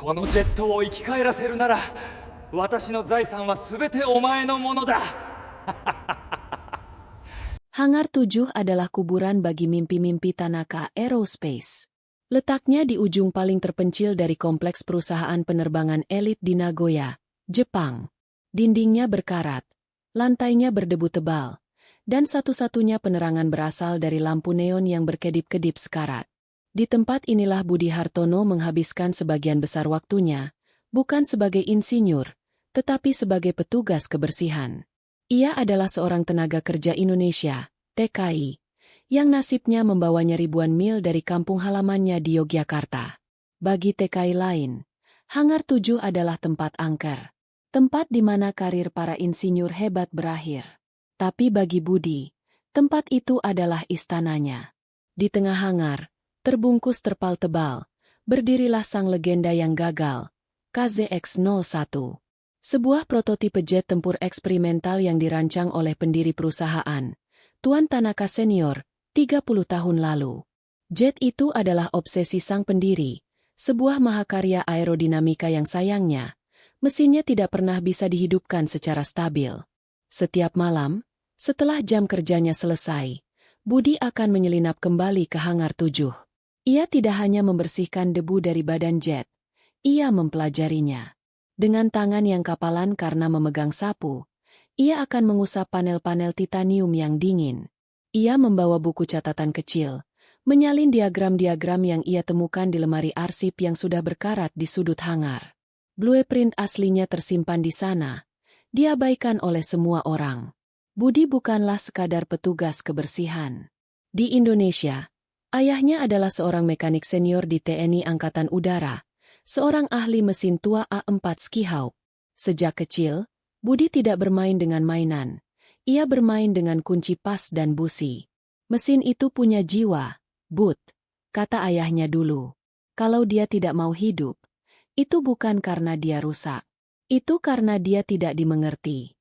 このジェットを生き返らせるなら、私の財産はすべてお前のものだ。Hangar 7 adalah kuburan bagi mimpi-mimpi Tanaka Aerospace. Letaknya di ujung paling terpencil dari kompleks perusahaan penerbangan elit di Nagoya, Jepang. Dindingnya berkarat, lantainya berdebu tebal, dan satu-satunya penerangan berasal dari lampu neon yang berkedip-kedip sekarat. Di tempat inilah Budi Hartono menghabiskan sebagian besar waktunya, bukan sebagai insinyur, tetapi sebagai petugas kebersihan. Ia adalah seorang tenaga kerja Indonesia, TKI, yang nasibnya membawanya ribuan mil dari kampung halamannya di Yogyakarta. Bagi TKI lain, Hangar 7 adalah tempat angker, tempat di mana karir para insinyur hebat berakhir. Tapi bagi Budi, tempat itu adalah istananya. Di tengah hangar, terbungkus terpal tebal, berdirilah sang legenda yang gagal, KZX-01. Sebuah prototipe jet tempur eksperimental yang dirancang oleh pendiri perusahaan, Tuan Tanaka Senior, 30 tahun lalu. Jet itu adalah obsesi sang pendiri, sebuah mahakarya aerodinamika yang sayangnya, mesinnya tidak pernah bisa dihidupkan secara stabil. Setiap malam, setelah jam kerjanya selesai, Budi akan menyelinap kembali ke Hangar 7. Ia tidak hanya membersihkan debu dari badan jet, ia mempelajarinya. Dengan tangan yang kapalan karena memegang sapu, ia akan mengusap panel-panel titanium yang dingin. Ia membawa buku catatan kecil, menyalin diagram-diagram yang ia temukan di lemari arsip yang sudah berkarat di sudut hangar. Blueprint aslinya tersimpan di sana, diabaikan oleh semua orang. Budi bukanlah sekadar petugas kebersihan. Di Indonesia, ayahnya adalah seorang mekanik senior di TNI Angkatan Udara, seorang ahli mesin tua A4 Skihawk. Sejak kecil, Budi tidak bermain dengan mainan. Ia bermain dengan kunci pas dan busi. Mesin itu punya jiwa, Bud, kata ayahnya dulu. Kalau dia tidak mau hidup, itu bukan karena dia rusak. Itu karena dia tidak dimengerti.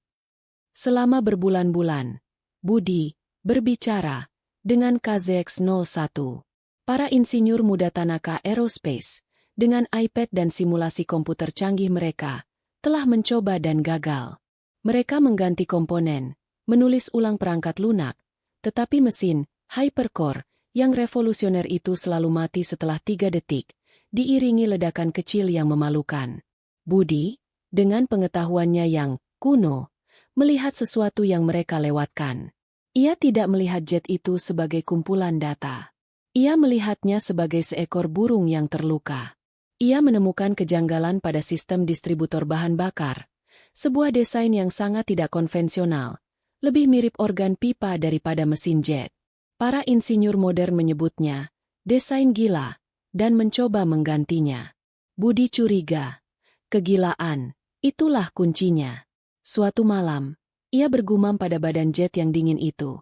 Selama berbulan-bulan, Budi berbicara dengan KZX-01. Para insinyur muda Tanaka Aerospace, dengan iPad dan simulasi komputer canggih mereka, telah mencoba dan gagal. Mereka mengganti komponen, menulis ulang perangkat lunak, tetapi mesin, hypercore, yang revolusioner itu selalu mati setelah 3 detik, diiringi ledakan kecil yang memalukan. Budi, dengan pengetahuannya yang kuno, melihat sesuatu yang mereka lewatkan. Ia tidak melihat jet itu sebagai kumpulan data. Ia melihatnya sebagai seekor burung yang terluka. Ia menemukan kejanggalan pada sistem distributor bahan bakar, sebuah desain yang sangat tidak konvensional, lebih mirip organ pipa daripada mesin jet. Para insinyur modern menyebutnya desain gila dan mencoba menggantinya. Budi curiga. Kegilaan, itulah kuncinya. Suatu malam, ia bergumam pada badan jet yang dingin itu.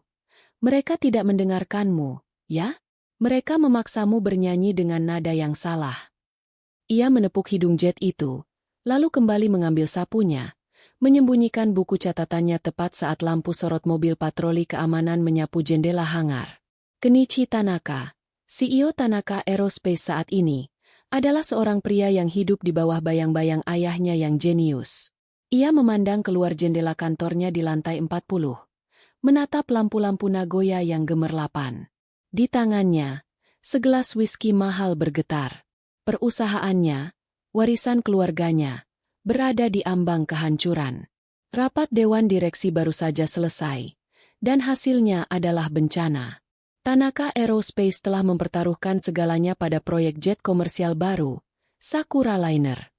Mereka tidak mendengarkanmu, ya? Mereka memaksamu bernyanyi dengan nada yang salah. Ia menepuk hidung jet itu, lalu kembali mengambil sapunya, menyembunyikan buku catatannya tepat saat lampu sorot mobil patroli keamanan menyapu jendela hangar. Kenichi Tanaka, CEO Tanaka Aerospace saat ini, adalah seorang pria yang hidup di bawah bayang-bayang ayahnya yang jenius. Ia memandang keluar jendela kantornya di lantai 40, menatap lampu-lampu Nagoya yang gemerlapan. Di tangannya, segelas whisky mahal bergetar. Perusahaannya, warisan keluarganya, berada di ambang kehancuran. Rapat Dewan Direksi baru saja selesai, dan hasilnya adalah bencana. Tanaka Aerospace telah mempertaruhkan segalanya pada proyek jet komersial baru, Sakura Liner.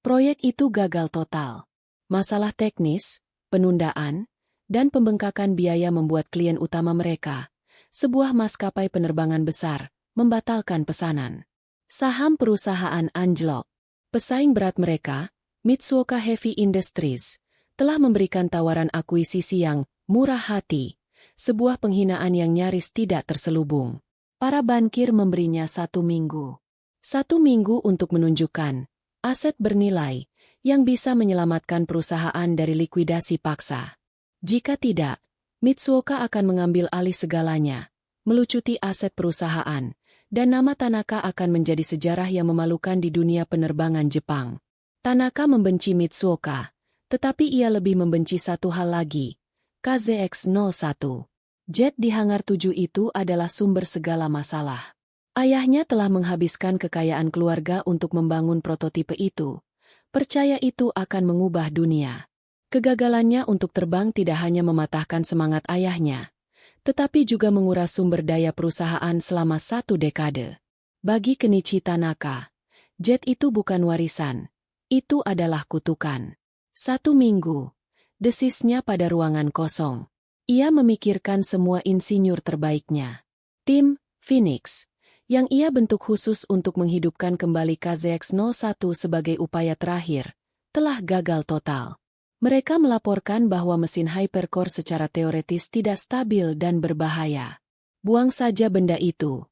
Proyek itu gagal total. Masalah teknis, penundaan, dan pembengkakan biaya membuat klien utama mereka, sebuah maskapai penerbangan besar, membatalkan pesanan. Saham perusahaan anjlok. Pesaing berat mereka, Mitsuoka Heavy Industries, telah memberikan tawaran akuisisi yang murah hati, sebuah penghinaan yang nyaris tidak terselubung. Para bankir memberinya 1 minggu. 1 minggu untuk menunjukkan aset bernilai yang bisa menyelamatkan perusahaan dari likuidasi paksa. Jika tidak, Mitsuoka akan mengambil alih segalanya, melucuti aset perusahaan, dan nama Tanaka akan menjadi sejarah yang memalukan di dunia penerbangan Jepang. Tanaka membenci Mitsuoka, tetapi ia lebih membenci satu hal lagi, KZX-01. Jet di Hangar 7 itu adalah sumber segala masalah. Ayahnya telah menghabiskan kekayaan keluarga untuk membangun prototipe itu. Percaya itu akan mengubah dunia. Kegagalannya untuk terbang tidak hanya mematahkan semangat ayahnya, tetapi juga menguras sumber daya perusahaan selama 1 dekade. Bagi Kenichi Tanaka, jet itu bukan warisan, itu adalah kutukan. 1 minggu, desisnya pada ruangan kosong. Ia memikirkan semua insinyur terbaiknya. Tim Phoenix, yang ia bentuk khusus untuk menghidupkan kembali KZX-01 sebagai upaya terakhir, telah gagal total. Mereka melaporkan bahwa mesin hypercore secara teoretis tidak stabil dan berbahaya. Buang saja benda itu.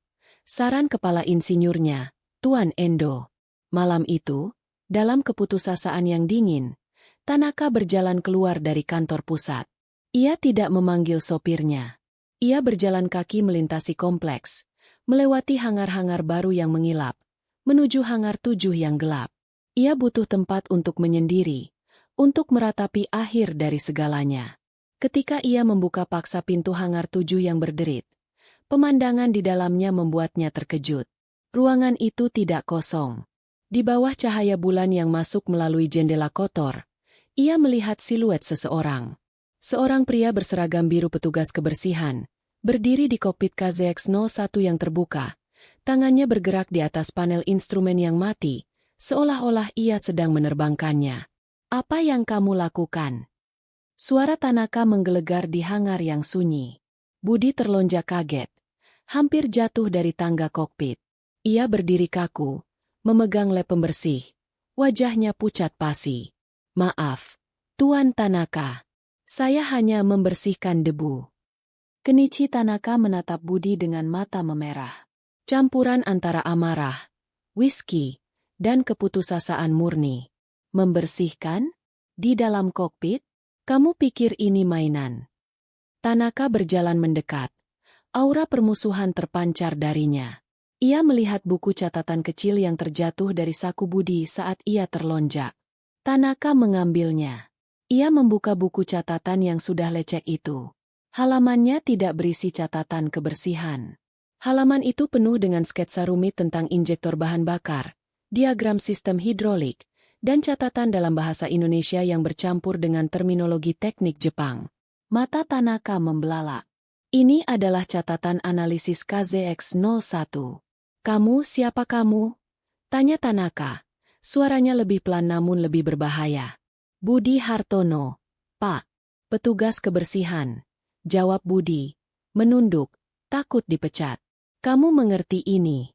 Saran kepala insinyurnya, Tuan Endo. Malam itu, dalam keputusasaan yang dingin, Tanaka berjalan keluar dari kantor pusat. Ia tidak memanggil sopirnya. Ia berjalan kaki melintasi kompleks, melewati hangar-hangar baru yang mengilap, menuju Hangar 7 yang gelap. Ia butuh tempat untuk menyendiri, untuk meratapi akhir dari segalanya. Ketika ia membuka paksa pintu Hangar 7 yang berderit, pemandangan di dalamnya membuatnya terkejut. Ruangan itu tidak kosong. Di bawah cahaya bulan yang masuk melalui jendela kotor, ia melihat siluet seseorang. Seorang pria berseragam biru petugas kebersihan, berdiri di kokpit KZX-01 yang terbuka. Tangannya bergerak di atas panel instrumen yang mati, seolah-olah ia sedang menerbangkannya. Apa yang kamu lakukan? Suara Tanaka menggelegar di hangar yang sunyi. Budi terlonjak kaget, hampir jatuh dari tangga kokpit. Ia berdiri kaku, memegang lem pembersih. Wajahnya pucat pasi. Maaf, Tuan Tanaka. Saya hanya membersihkan debu. Kenichi Tanaka menatap Budi dengan mata memerah. Campuran antara amarah, whisky, dan keputusasaan murni. Membersihkan? Di dalam kokpit? Kamu pikir ini mainan? Tanaka berjalan mendekat. Aura permusuhan terpancar darinya. Ia melihat buku catatan kecil yang terjatuh dari saku Budi saat ia terlonjak. Tanaka mengambilnya. Ia membuka buku catatan yang sudah lecek itu. Halamannya tidak berisi catatan kebersihan. Halaman itu penuh dengan sketsa rumit tentang injektor bahan bakar, diagram sistem hidrolik, dan catatan dalam bahasa Indonesia yang bercampur dengan terminologi teknik Jepang. Mata Tanaka membelalak. Ini adalah catatan analisis KZX-01. Kamu siapa kamu? Tanya Tanaka. Suaranya lebih pelan namun lebih berbahaya. Budi Hartono. Pak. Petugas kebersihan. Jawab Budi. Menunduk. Takut dipecat. Kamu mengerti ini?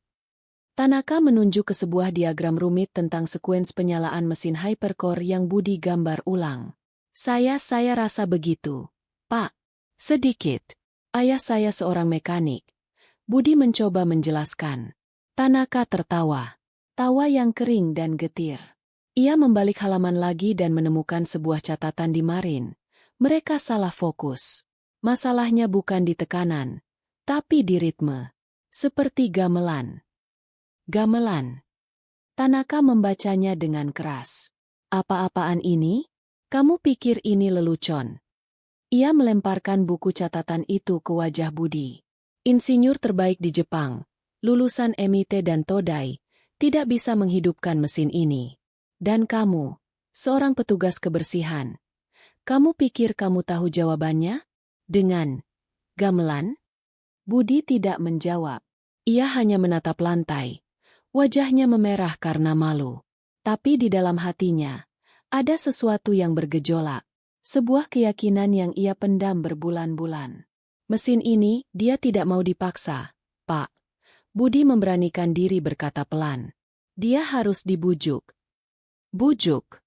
Tanaka menunjuk ke sebuah diagram rumit tentang sekuens penyalaan mesin hypercore yang Budi gambar ulang. Saya rasa begitu. Pak. Sedikit. Ayah saya seorang mekanik. Budi mencoba menjelaskan. Tanaka tertawa. Tawa yang kering dan getir. Ia membalik halaman lagi dan menemukan sebuah catatan di Marin. Mereka salah fokus. Masalahnya bukan di tekanan, tapi di ritme. Seperti gamelan. Gamelan. Tanaka membacanya dengan keras. Apa-apaan ini? Kamu pikir ini lelucon? Ia melemparkan buku catatan itu ke wajah Budi. Insinyur terbaik di Jepang, lulusan MIT dan Todai, tidak bisa menghidupkan mesin ini. Dan kamu, seorang petugas kebersihan. Kamu pikir kamu tahu jawabannya? Dengan gamelan? Budi tidak menjawab. Ia hanya menatap lantai. Wajahnya memerah karena malu. Tapi di dalam hatinya, ada sesuatu yang bergejolak. Sebuah keyakinan yang ia pendam berbulan-bulan. Mesin ini, dia tidak mau dipaksa, Pak. Budi memberanikan diri berkata pelan. Dia harus dibujuk. Bujuk.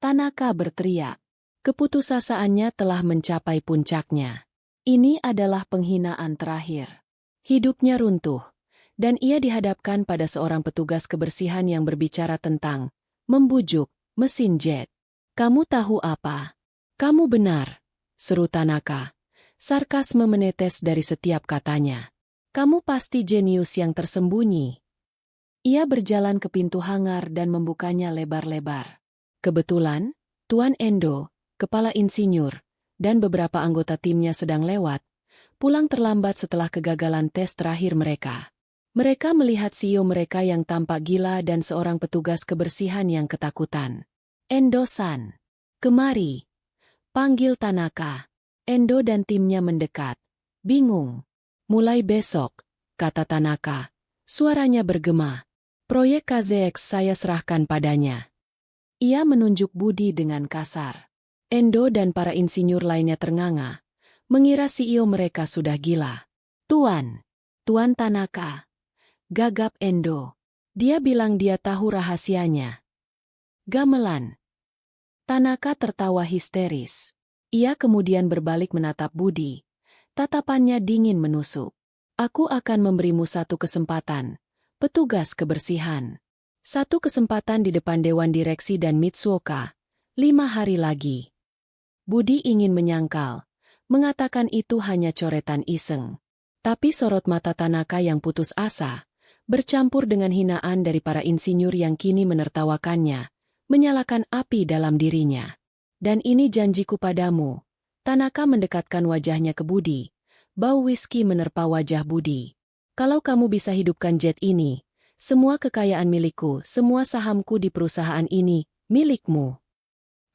Tanaka berteriak. Keputusasaannya telah mencapai puncaknya. Ini adalah penghinaan terakhir. Hidupnya runtuh. Dan ia dihadapkan pada seorang petugas kebersihan yang berbicara tentang membujuk mesin jet. Kamu tahu apa? Kamu benar, seru Tanaka. Sarkasme menetes dari setiap katanya. Kamu pasti jenius yang tersembunyi. Ia berjalan ke pintu hangar dan membukanya lebar-lebar. Kebetulan, Tuan Endo, kepala insinyur, dan beberapa anggota timnya sedang lewat, pulang terlambat setelah kegagalan tes terakhir mereka. Mereka melihat CEO mereka yang tampak gila dan seorang petugas kebersihan yang ketakutan. Endo-san, kemari. Panggil Tanaka. Endo dan timnya mendekat. Bingung. Mulai besok, kata Tanaka. Suaranya bergema. Proyek KZX saya serahkan padanya. Ia menunjuk Budi dengan kasar. Endo dan para insinyur lainnya ternganga, mengira CEO mereka sudah gila. Tuan Tanaka, gagap Endo. Dia bilang dia tahu rahasianya. Gamelan. Tanaka tertawa histeris. Ia kemudian berbalik menatap Budi. Tatapannya dingin menusuk. Aku akan memberimu satu kesempatan. Petugas kebersihan. Satu kesempatan di depan Dewan Direksi dan Mitsuoka. 5 hari lagi. Budi ingin menyangkal, mengatakan itu hanya coretan iseng. Tapi sorot mata Tanaka yang putus asa, bercampur dengan hinaan dari para insinyur yang kini menertawakannya, menyalakan api dalam dirinya. Dan ini janjiku padamu. Tanaka mendekatkan wajahnya ke Budi. Bau whisky menerpa wajah Budi. Kalau kamu bisa hidupkan jet ini, semua kekayaan milikku, semua sahamku di perusahaan ini, milikmu.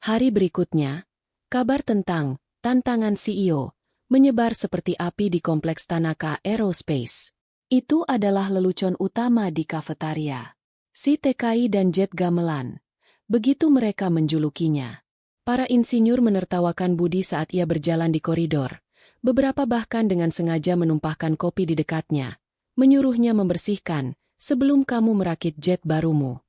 Hari berikutnya, kabar tentang tantangan CEO menyebar seperti api di kompleks Tanaka Aerospace. Itu adalah lelucon utama di kafetaria. Si TKI dan Jet Gamelan. Begitu mereka menjulukinya. Para insinyur menertawakan Budi saat ia berjalan di koridor. Beberapa bahkan dengan sengaja menumpahkan kopi di dekatnya. Menyuruhnya membersihkan, sebelum kamu merakit jet barumu.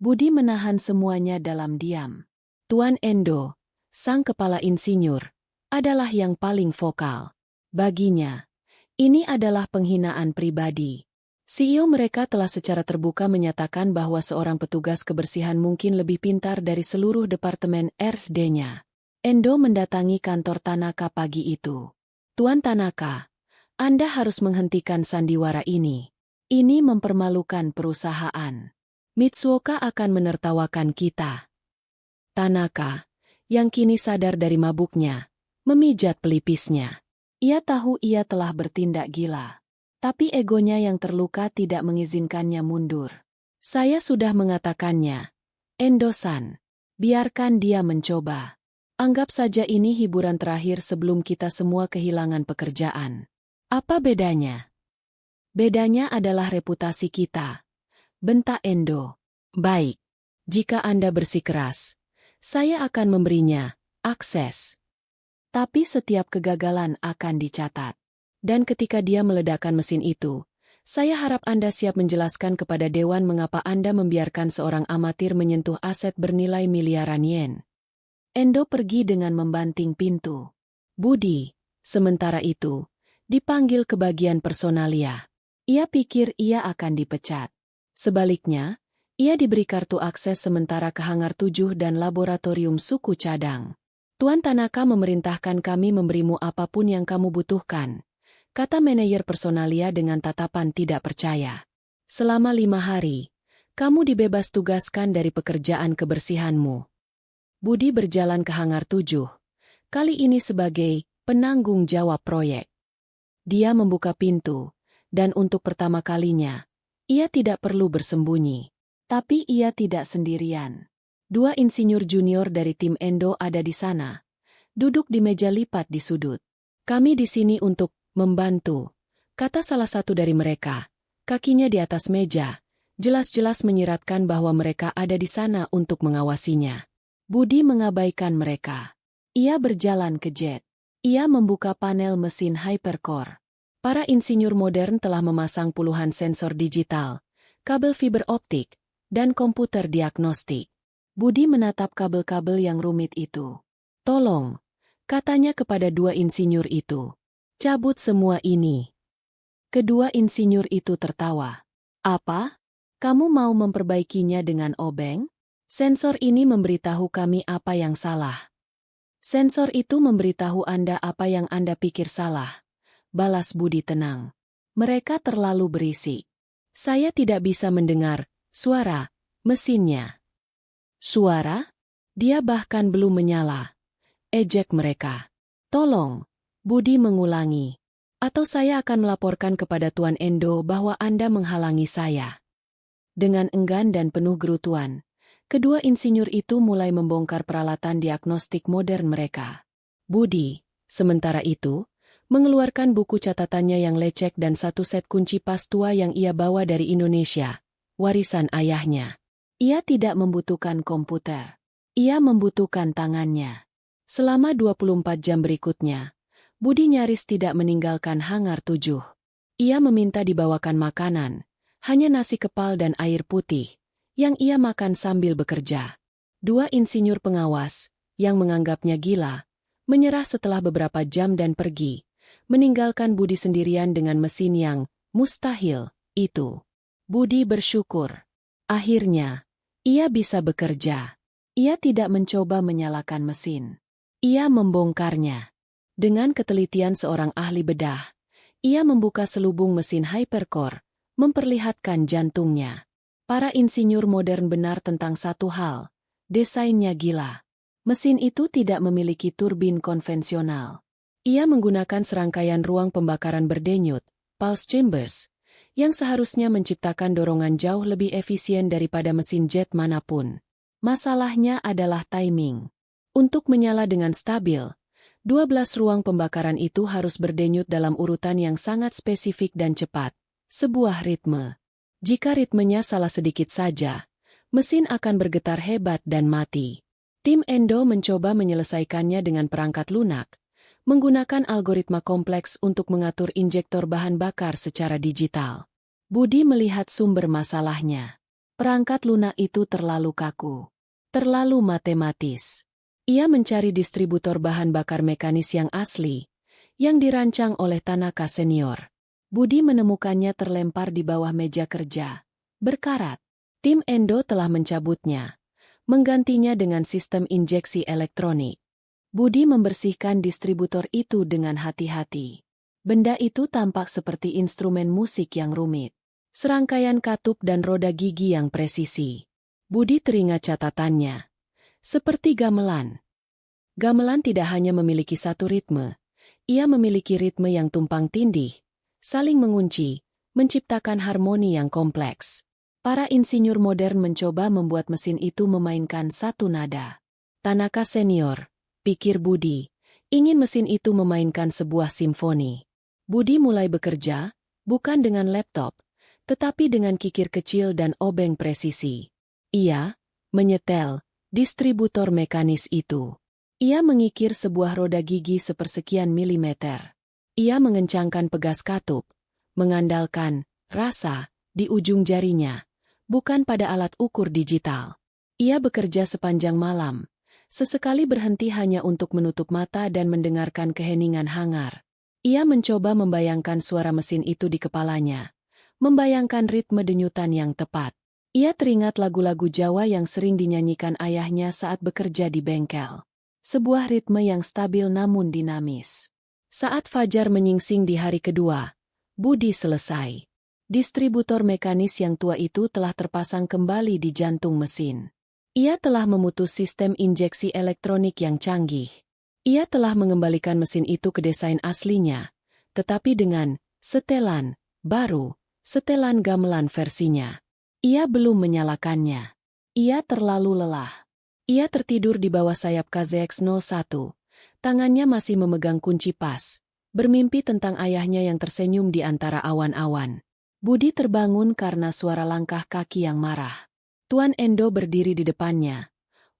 Budi menahan semuanya dalam diam. Tuan Endo, sang kepala insinyur, adalah yang paling vokal. Baginya, ini adalah penghinaan pribadi. CEO mereka telah secara terbuka menyatakan bahwa seorang petugas kebersihan mungkin lebih pintar dari seluruh departemen R&D-nya. Endo mendatangi kantor Tanaka pagi itu. Tuan Tanaka, Anda harus menghentikan sandiwara ini. Ini mempermalukan perusahaan. Mitsuoka akan menertawakan kita. Tanaka, yang kini sadar dari mabuknya, memijat pelipisnya. Ia tahu ia telah bertindak gila. Tapi egonya yang terluka tidak mengizinkannya mundur. Saya sudah mengatakannya. Endo-san, biarkan dia mencoba. Anggap saja ini hiburan terakhir sebelum kita semua kehilangan pekerjaan. Apa bedanya? Bedanya adalah reputasi kita. Bentak Endo. Baik. Jika Anda bersikeras, saya akan memberinya akses. Tapi setiap kegagalan akan dicatat. Dan ketika dia meledakkan mesin itu, saya harap Anda siap menjelaskan kepada Dewan mengapa Anda membiarkan seorang amatir menyentuh aset bernilai miliaran yen. Endo pergi dengan membanting pintu. Budi, sementara itu, dipanggil ke bagian personalia. Ia pikir ia akan dipecat. Sebaliknya, ia diberi kartu akses sementara ke Hangar 7 dan laboratorium suku cadang. Tuan Tanaka memerintahkan kami memberimu apapun yang kamu butuhkan, kata manajer personalia dengan tatapan tidak percaya. Selama 5 hari, kamu dibebas tugaskan dari pekerjaan kebersihanmu. Budi berjalan ke Hangar 7, kali ini sebagai penanggung jawab proyek. Dia membuka pintu, dan untuk pertama kalinya, ia tidak perlu bersembunyi. Tapi ia tidak sendirian. 2 insinyur junior dari tim Endo ada di sana, duduk di meja lipat di sudut. Kami di sini untuk membantu, kata salah satu dari mereka. Kakinya di atas meja, jelas-jelas menyiratkan bahwa mereka ada di sana untuk mengawasinya. Budi mengabaikan mereka. Ia berjalan ke jet. Ia membuka panel mesin hypercore. Para insinyur modern telah memasang puluhan sensor digital, kabel fiber optik, dan komputer diagnostik. Budi menatap kabel-kabel yang rumit itu. Tolong, katanya kepada 2 insinyur itu. Cabut semua ini. Kedua insinyur itu tertawa. Apa? Kamu mau memperbaikinya dengan obeng? Sensor ini memberitahu kami apa yang salah. Sensor itu memberitahu Anda apa yang Anda pikir salah. Balas Budi tenang. Mereka terlalu berisik. Saya tidak bisa mendengar suara mesinnya. Suara? Dia bahkan belum menyala. Ejek mereka. Tolong, Budi mengulangi. Atau saya akan melaporkan kepada Tuan Endo bahwa Anda menghalangi saya. Dengan enggan dan penuh gerutuan, kedua insinyur itu mulai membongkar peralatan diagnostik modern mereka. Budi, sementara itu, mengeluarkan buku catatannya yang lecek dan satu set kunci pas tua yang ia bawa dari Indonesia, warisan ayahnya. Ia tidak membutuhkan komputer. Ia membutuhkan tangannya. Selama 24 jam berikutnya, Budi nyaris tidak meninggalkan hangar 7. Ia meminta dibawakan makanan, hanya nasi kepal dan air putih, yang ia makan sambil bekerja. Dua insinyur pengawas, yang menganggapnya gila, menyerah setelah beberapa jam dan pergi, meninggalkan Budi sendirian dengan mesin yang mustahil itu. Budi bersyukur. Akhirnya, ia bisa bekerja. Ia tidak mencoba menyalakan mesin. Ia membongkarnya. Dengan ketelitian seorang ahli bedah, ia membuka selubung mesin hypercore, memperlihatkan jantungnya. Para insinyur modern benar tentang satu hal, desainnya gila. Mesin itu tidak memiliki turbin konvensional. Ia menggunakan serangkaian ruang pembakaran berdenyut, pulse chambers, yang seharusnya menciptakan dorongan jauh lebih efisien daripada mesin jet manapun. Masalahnya adalah timing. Untuk menyala dengan stabil, 12 ruang pembakaran itu harus berdenyut dalam urutan yang sangat spesifik dan cepat, sebuah ritme. Jika ritmenya salah sedikit saja, mesin akan bergetar hebat dan mati. Tim Endo mencoba menyelesaikannya dengan perangkat lunak, menggunakan algoritma kompleks untuk mengatur injektor bahan bakar secara digital. Budi melihat sumber masalahnya. Perangkat lunak itu terlalu kaku, terlalu matematis. Ia mencari distributor bahan bakar mekanis yang asli, yang dirancang oleh Tanaka senior. Budi menemukannya terlempar di bawah meja kerja. Berkarat. Tim Endo telah mencabutnya, menggantinya dengan sistem injeksi elektronik. Budi membersihkan distributor itu dengan hati-hati. Benda itu tampak seperti instrumen musik yang rumit. Serangkaian katup dan roda gigi yang presisi. Budi teringat catatannya. Seperti gamelan. Gamelan tidak hanya memiliki satu ritme, ia memiliki ritme yang tumpang tindih, saling mengunci, menciptakan harmoni yang kompleks. Para insinyur modern mencoba membuat mesin itu memainkan satu nada. Tanaka senior, pikir Budi, ingin mesin itu memainkan sebuah simfoni. Budi mulai bekerja, bukan dengan laptop, tetapi dengan kikir kecil dan obeng presisi. Ia menyetel distributor mekanis itu. Ia mengikir sebuah roda gigi sepersekian milimeter. Ia mengencangkan pegas katup, mengandalkan rasa di ujung jarinya, bukan pada alat ukur digital. Ia bekerja sepanjang malam, sesekali berhenti hanya untuk menutup mata dan mendengarkan keheningan hangar. Ia mencoba membayangkan suara mesin itu di kepalanya, membayangkan ritme denyutan yang tepat. Ia teringat lagu-lagu Jawa yang sering dinyanyikan ayahnya saat bekerja di bengkel. Sebuah ritme yang stabil namun dinamis. Saat fajar menyingsing di hari kedua, Budi selesai. Distributor mekanis yang tua itu telah terpasang kembali di jantung mesin. Ia telah memutus sistem injeksi elektronik yang canggih. Ia telah mengembalikan mesin itu ke desain aslinya, tetapi dengan setelan baru, setelan gamelan versinya. Ia belum menyalakannya. Ia terlalu lelah. Ia tertidur di bawah sayap KZX-01. Tangannya masih memegang kunci pas, bermimpi tentang ayahnya yang tersenyum di antara awan-awan. Budi terbangun karena suara langkah kaki yang marah. Tuan Endo berdiri di depannya.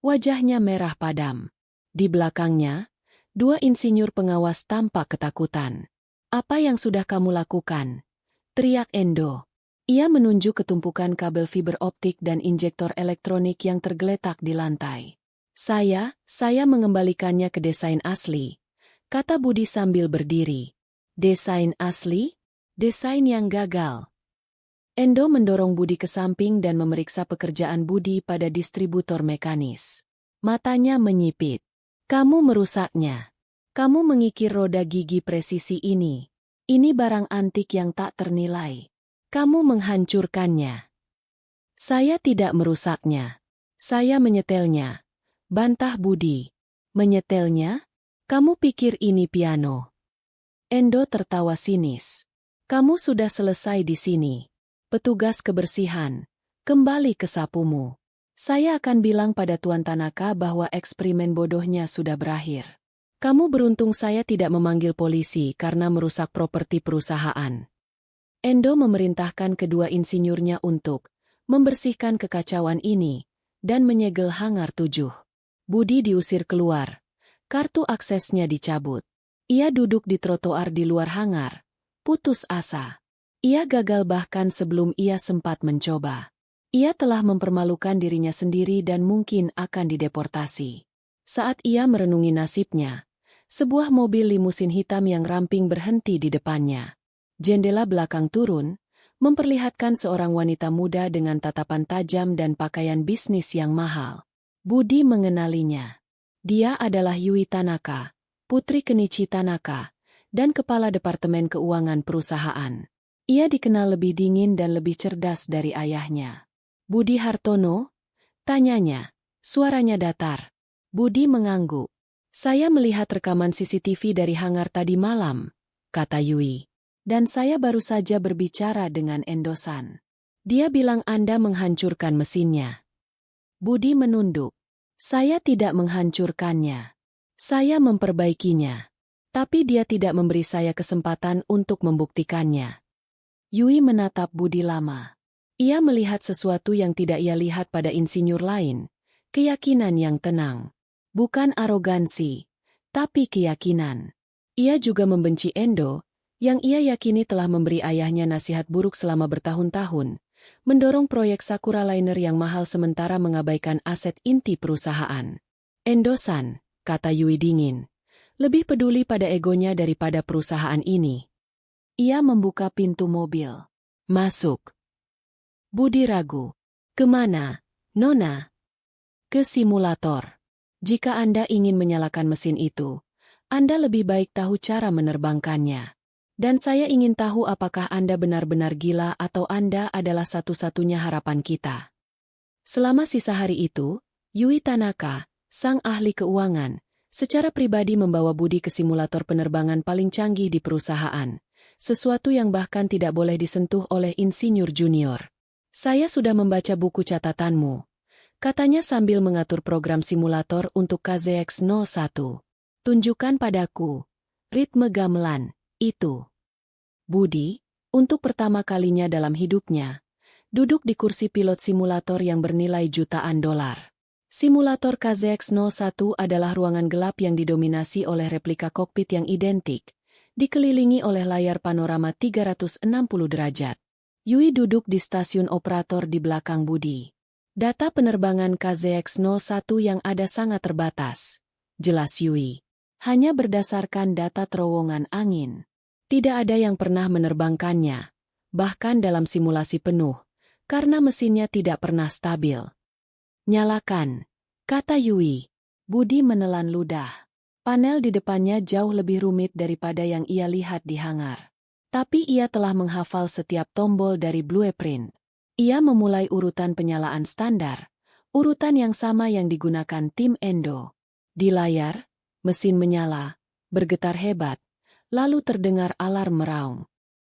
Wajahnya merah padam. Di belakangnya, dua insinyur pengawas tampak ketakutan. "Apa yang sudah kamu lakukan?" teriak Endo. Ia menunjuk ke tumpukan kabel fiber optik dan injektor elektronik yang tergeletak di lantai. Saya mengembalikannya ke desain asli," kata Budi sambil berdiri. "Desain asli? Desain yang gagal." Endo mendorong Budi ke samping dan memeriksa pekerjaan Budi pada distributor mekanis. Matanya menyipit. "Kamu merusaknya. Kamu mengikir roda gigi presisi ini. Ini barang antik yang tak ternilai. Kamu menghancurkannya. Saya tidak merusaknya. Saya menyetelnya. Bantah Budi. Menyetelnya? Kamu pikir ini piano? Endo tertawa sinis. Kamu sudah selesai di sini. Petugas kebersihan, kembali ke sapumu. Saya akan bilang pada Tuan Tanaka bahwa eksperimen bodohnya sudah berakhir. Kamu beruntung saya tidak memanggil polisi karena merusak properti perusahaan. Endo memerintahkan kedua insinyurnya untuk membersihkan kekacauan ini dan menyegel hangar 7. Budi diusir keluar. Kartu aksesnya dicabut. Ia duduk di trotoar di luar hangar. Putus asa. Ia gagal bahkan sebelum ia sempat mencoba. Ia telah mempermalukan dirinya sendiri dan mungkin akan dideportasi. Saat ia merenungi nasibnya, sebuah mobil limusin hitam yang ramping berhenti di depannya. Jendela belakang turun, memperlihatkan seorang wanita muda dengan tatapan tajam dan pakaian bisnis yang mahal. Budi mengenalinya. Dia adalah Yui Tanaka, putri Kenichi Tanaka, dan kepala Departemen Keuangan perusahaan. Ia dikenal lebih dingin dan lebih cerdas dari ayahnya. Budi Hartono? Tanyanya. Suaranya datar. Budi mengangguk. Saya melihat rekaman CCTV dari hangar tadi malam, kata Yui. Dan saya baru saja berbicara dengan Endo-san. Dia bilang Anda menghancurkan mesinnya. Budi menunduk. Saya tidak menghancurkannya. Saya memperbaikinya. Tapi dia tidak memberi saya kesempatan untuk membuktikannya. Yui menatap Budi lama. Ia melihat sesuatu yang tidak ia lihat pada insinyur lain. Keyakinan yang tenang. Bukan arogansi, tapi keyakinan. Ia juga membenci Endo, yang ia yakini telah memberi ayahnya nasihat buruk selama bertahun-tahun, mendorong proyek Sakura Liner yang mahal sementara mengabaikan aset inti perusahaan. Endo-san, kata Yui dingin, lebih peduli pada egonya daripada perusahaan ini. Ia membuka pintu mobil. Masuk. Budi ragu. Kemana, Nona? Ke simulator. Jika Anda ingin menyalakan mesin itu, Anda lebih baik tahu cara menerbangkannya. Dan saya ingin tahu apakah Anda benar-benar gila atau Anda adalah satu-satunya harapan kita. Selama sisa hari itu, Yui Tanaka, sang ahli keuangan, secara pribadi membawa Budi ke simulator penerbangan paling canggih di perusahaan, sesuatu yang bahkan tidak boleh disentuh oleh insinyur junior. Saya sudah membaca buku catatanmu, katanya sambil mengatur program simulator untuk KZX-01. Tunjukkan padaku ritme gamelan itu. Budi, untuk pertama kalinya dalam hidupnya, duduk di kursi pilot simulator yang bernilai jutaan dolar. Simulator KZX-01 adalah ruangan gelap yang didominasi oleh replika kokpit yang identik, dikelilingi oleh layar panorama 360 derajat. Yui duduk di stasiun operator di belakang Budi. Data penerbangan KZX-01 yang ada sangat terbatas, jelas Yui. Hanya berdasarkan data terowongan angin. Tidak ada yang pernah menerbangkannya, bahkan dalam simulasi penuh, karena mesinnya tidak pernah stabil. Nyalakan, kata Yui. Budi menelan ludah. Panel di depannya jauh lebih rumit daripada yang ia lihat di hangar. Tapi ia telah menghafal setiap tombol dari blueprint. Ia memulai urutan penyalaan standar, urutan yang sama yang digunakan tim Endo. Di layar, mesin menyala, bergetar hebat, lalu terdengar alarm meraung.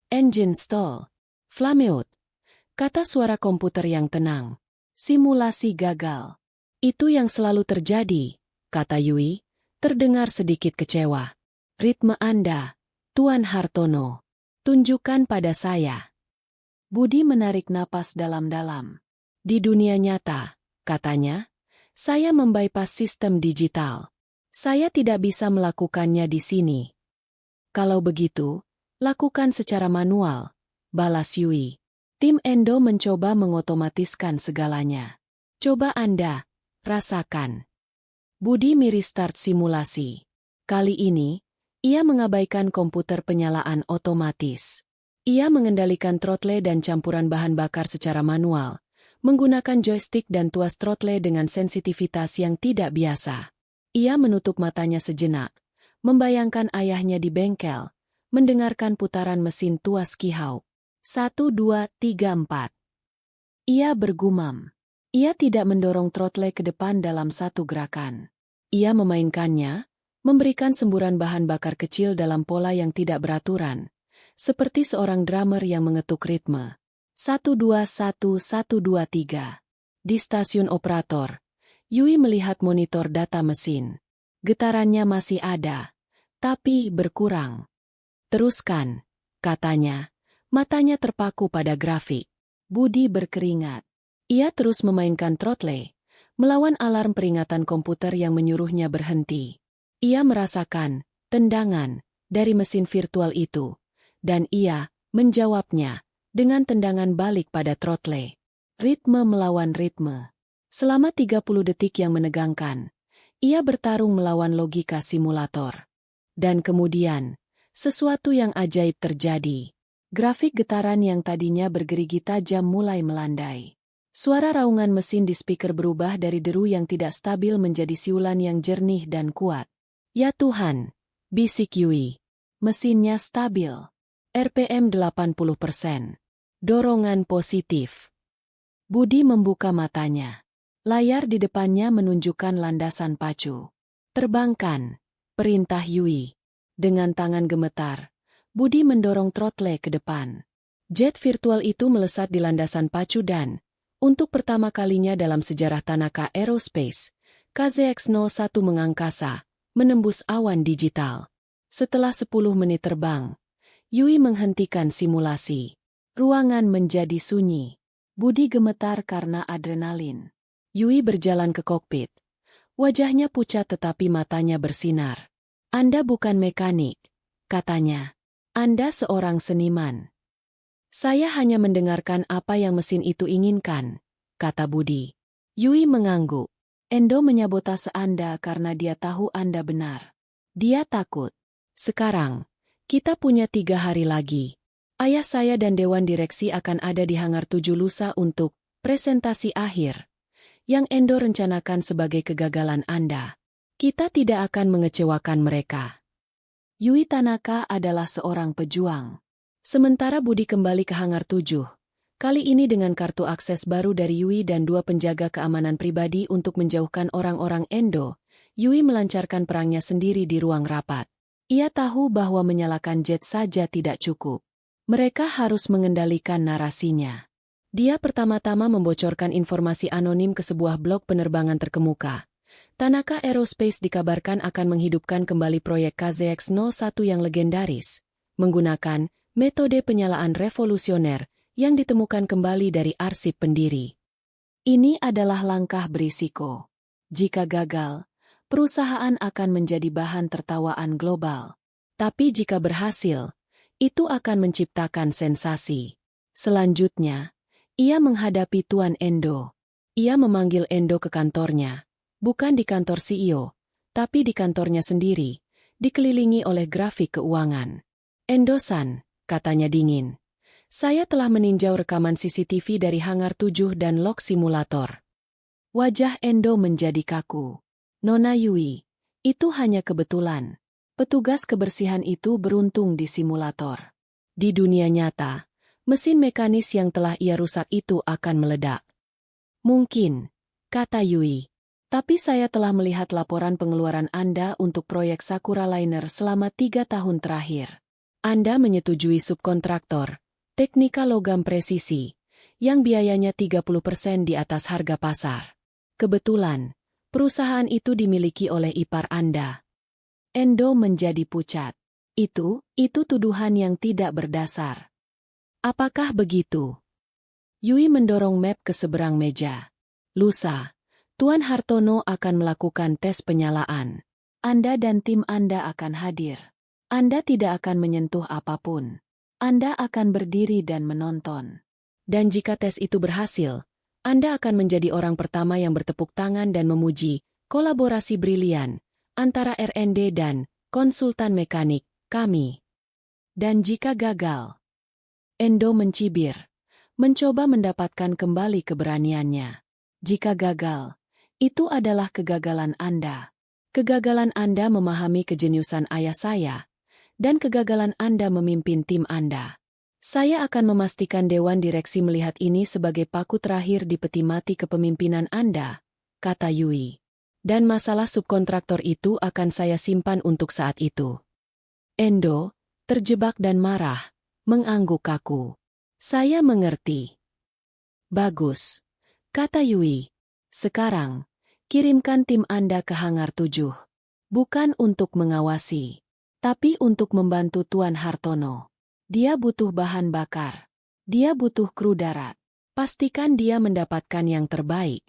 Engine stall. Flameout. Kata suara komputer yang tenang. Simulasi gagal. Itu yang selalu terjadi, kata Yui, terdengar sedikit kecewa. Ritme Anda, Tuan Hartono. Tunjukkan pada saya. Budi menarik napas dalam-dalam. Di dunia nyata, katanya, saya membypass sistem digital. Saya tidak bisa melakukannya di sini. Kalau begitu, lakukan secara manual, balas Yui. Tim Endo mencoba mengotomatiskan segalanya. Coba Anda, rasakan. Budi restart simulasi. Kali ini, ia mengabaikan komputer penyalaan otomatis. Ia mengendalikan throttle dan campuran bahan bakar secara manual, menggunakan joystick dan tuas throttle dengan sensitivitas yang tidak biasa. Ia menutup matanya sejenak, membayangkan ayahnya di bengkel, mendengarkan putaran mesin tua Ski-Hawk. 1, 2, 3, 4. Ia bergumam. Ia tidak mendorong throttle ke depan dalam satu gerakan. Ia memainkannya, memberikan semburan bahan bakar kecil dalam pola yang tidak beraturan, seperti seorang drummer yang mengetuk ritme. 1, 2, 1, 1, 2, 3. Di stasiun operator, Yui melihat monitor data mesin. Getarannya masih ada, tapi berkurang. Teruskan, katanya. Matanya terpaku pada grafik. Budi berkeringat. Ia terus memainkan throttle, melawan alarm peringatan komputer yang menyuruhnya berhenti. Ia merasakan tendangan dari mesin virtual itu, dan ia menjawabnya dengan tendangan balik pada throttle. Ritme melawan ritme. Selama 30 detik yang menegangkan, ia bertarung melawan logika simulator. Dan kemudian, sesuatu yang ajaib terjadi. Grafik getaran yang tadinya bergerigi tajam mulai melandai. Suara raungan mesin di speaker berubah dari deru yang tidak stabil menjadi siulan yang jernih dan kuat. Ya Tuhan, bisik Yui. Mesinnya stabil. RPM 80%. Dorongan positif. Budi membuka matanya. Layar di depannya menunjukkan landasan pacu. Terbangkan, perintah Yui. Dengan tangan gemetar, Budi mendorong throttle ke depan. Jet virtual itu melesat di landasan pacu dan, untuk pertama kalinya dalam sejarah Tanaka Aerospace, KZX-01 mengangkasa, menembus awan digital. Setelah 10 menit terbang, Yui menghentikan simulasi. Ruangan menjadi sunyi. Budi gemetar karena adrenalin. Yui berjalan ke kokpit. Wajahnya pucat tetapi matanya bersinar. Anda bukan mekanik, katanya. Anda seorang seniman. Saya hanya mendengarkan apa yang mesin itu inginkan, kata Budi. Yui mengangguk. Endo menyabotase Anda karena dia tahu Anda benar. Dia takut. Sekarang, kita punya 3 hari lagi. Ayah saya dan Dewan Direksi akan ada di Hangar 7 lusa untuk presentasi akhir, yang Endo rencanakan sebagai kegagalan Anda. Kita tidak akan mengecewakan mereka. Yui Tanaka adalah seorang pejuang. Sementara Budi kembali ke Hangar 7, kali ini dengan kartu akses baru dari Yui dan 2 penjaga keamanan pribadi untuk menjauhkan orang-orang Endo, Yui melancarkan perangnya sendiri di ruang rapat. Ia tahu bahwa menyalakan jet saja tidak cukup. Mereka harus mengendalikan narasinya. Dia pertama-tama membocorkan informasi anonim ke sebuah blog penerbangan terkemuka. Tanaka Aerospace dikabarkan akan menghidupkan kembali proyek KZX-01 yang legendaris, menggunakan metode penyalaan revolusioner yang ditemukan kembali dari arsip pendiri. Ini adalah langkah berisiko. Jika gagal, perusahaan akan menjadi bahan tertawaan global. Tapi jika berhasil, itu akan menciptakan sensasi. Selanjutnya, ia menghadapi Tuan Endo. Ia memanggil Endo ke kantornya, bukan di kantor CEO, tapi di kantornya sendiri, dikelilingi oleh grafik keuangan. Endo-san, katanya dingin. Saya telah meninjau rekaman CCTV dari Hangar 7 dan log simulator. Wajah Endo menjadi kaku. Nona Yui, itu hanya kebetulan. Petugas kebersihan itu beruntung di simulator. Di dunia nyata, mesin mekanis yang telah ia rusak itu akan meledak. Mungkin, kata Yui. Tapi saya telah melihat laporan pengeluaran Anda untuk proyek Sakura Liner selama 3 tahun terakhir. Anda menyetujui subkontraktor, teknika logam presisi, yang biayanya 30% di atas harga pasar. Kebetulan, perusahaan itu dimiliki oleh ipar Anda. Endo menjadi pucat. Itu tuduhan yang tidak berdasar. Apakah begitu? Yui mendorong map ke seberang meja. Lusa, Tuan Hartono akan melakukan tes penyalaan. Anda dan tim Anda akan hadir. Anda tidak akan menyentuh apapun. Anda akan berdiri dan menonton. Dan jika tes itu berhasil, Anda akan menjadi orang pertama yang bertepuk tangan dan memuji kolaborasi brilian antara R&D dan konsultan mekanik kami. Dan jika gagal, Endo mencibir, mencoba mendapatkan kembali keberaniannya. Jika gagal, itu adalah kegagalan Anda. Kegagalan Anda memahami kejeniusan ayah saya, dan kegagalan Anda memimpin tim Anda. Saya akan memastikan Dewan Direksi melihat ini sebagai paku terakhir di peti mati kepemimpinan Anda, kata Yui. Dan masalah subkontraktor itu akan saya simpan untuk saat itu. Endo, terjebak dan marah, mengangguk kaku. Saya mengerti. Bagus, kata Yui. Sekarang, kirimkan tim Anda ke Hangar 7. Bukan untuk mengawasi, tapi untuk membantu Tuan Hartono. Dia butuh bahan bakar. Dia butuh kru darat. Pastikan dia mendapatkan yang terbaik.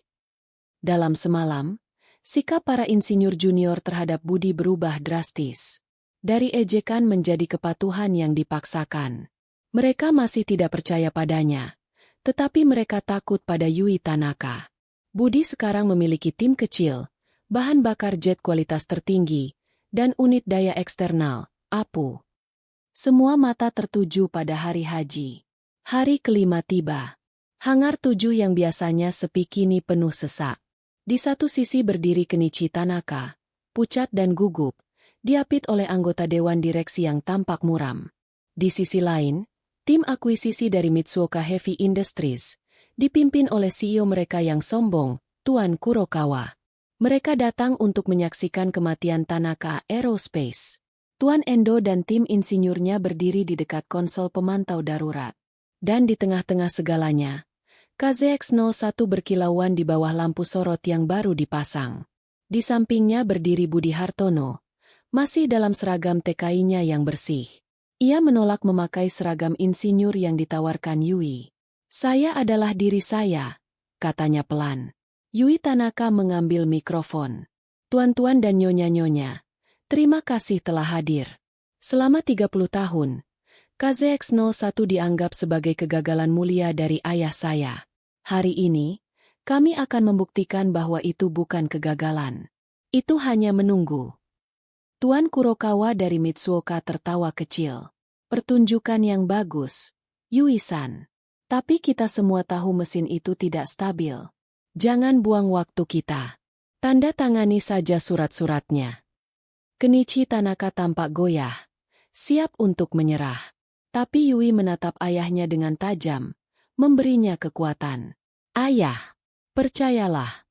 Dalam semalam, sikap para insinyur junior terhadap Budi berubah drastis. Dari ejekan menjadi kepatuhan yang dipaksakan. Mereka masih tidak percaya padanya, tetapi mereka takut pada Yui Tanaka. Budi sekarang memiliki tim kecil, bahan bakar jet kualitas tertinggi, dan unit daya eksternal, APU. Semua mata tertuju pada hari haji. Hari kelima tiba. Hangar 7 yang biasanya sepi kini penuh sesak. Di satu sisi berdiri Kenichi Tanaka, pucat dan gugup, diapit oleh anggota Dewan Direksi yang tampak muram. Di sisi lain, tim akuisisi dari Mitsuoka Heavy Industries, dipimpin oleh CEO mereka yang sombong, Tuan Kurokawa. Mereka datang untuk menyaksikan kematian Tanaka Aerospace. Tuan Endo dan tim insinyurnya berdiri di dekat konsol pemantau darurat. Dan di tengah-tengah segalanya, KZX-01 berkilauan di bawah lampu sorot yang baru dipasang. Di sampingnya berdiri Budi Hartono, masih dalam seragam TKI-nya yang bersih. Ia menolak memakai seragam insinyur yang ditawarkan Yui. Saya adalah diri saya, katanya pelan. Yui Tanaka mengambil mikrofon. Tuan-tuan dan nyonya-nyonya, terima kasih telah hadir. Selama 30 tahun, KZX-01 dianggap sebagai kegagalan mulia dari ayah saya. Hari ini, kami akan membuktikan bahwa itu bukan kegagalan. Itu hanya menunggu. Tuan Kurokawa dari Mitsuoka tertawa kecil. Pertunjukan yang bagus, Yui-san. Tapi kita semua tahu mesin itu tidak stabil. Jangan buang waktu kita. Tanda tangani saja surat-suratnya. Kenichi Tanaka tampak goyah, siap untuk menyerah. Tapi Yui menatap ayahnya dengan tajam, memberinya kekuatan. Ayah, percayalah.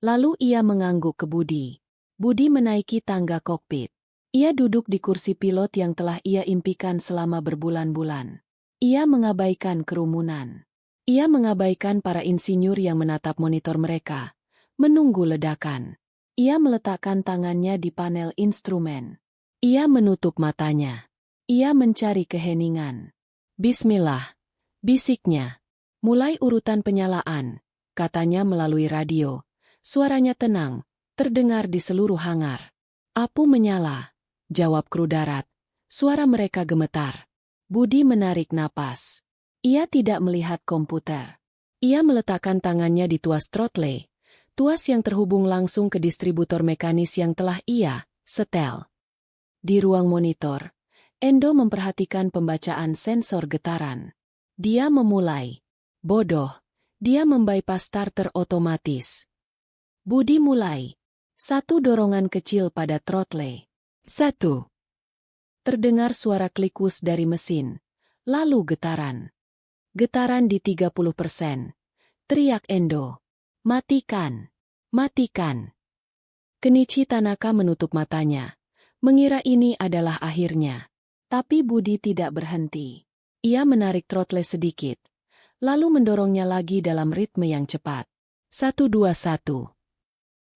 Lalu ia mengangguk ke Budi. Budi menaiki tangga kokpit. Ia duduk di kursi pilot yang telah ia impikan selama berbulan-bulan. Ia mengabaikan kerumunan. Ia mengabaikan para insinyur yang menatap monitor mereka, menunggu ledakan. Ia meletakkan tangannya di panel instrumen. Ia menutup matanya. Ia mencari keheningan. Bismillah, bisiknya. Mulai urutan penyalaan, katanya melalui radio. Suaranya tenang, terdengar di seluruh hangar. Apu menyala, jawab kru darat. Suara mereka gemetar. Budi menarik napas. Ia tidak melihat komputer. Ia meletakkan tangannya di tuas throttle. Tuas yang terhubung langsung ke distributor mekanis yang telah ia setel. Di ruang monitor, Endo memperhatikan pembacaan sensor getaran. Dia memulai. Bodoh, dia membypass starter otomatis. Budi mulai. Satu dorongan kecil pada throttle. 1. Terdengar suara klikus dari mesin. Lalu getaran. Getaran di 30%. Teriak Endo. Matikan. Matikan. Kenichi Tanaka menutup matanya. Mengira ini adalah akhirnya. Tapi Budi tidak berhenti. Ia menarik throttle sedikit. Lalu mendorongnya lagi dalam ritme yang cepat. 1, 2, 1.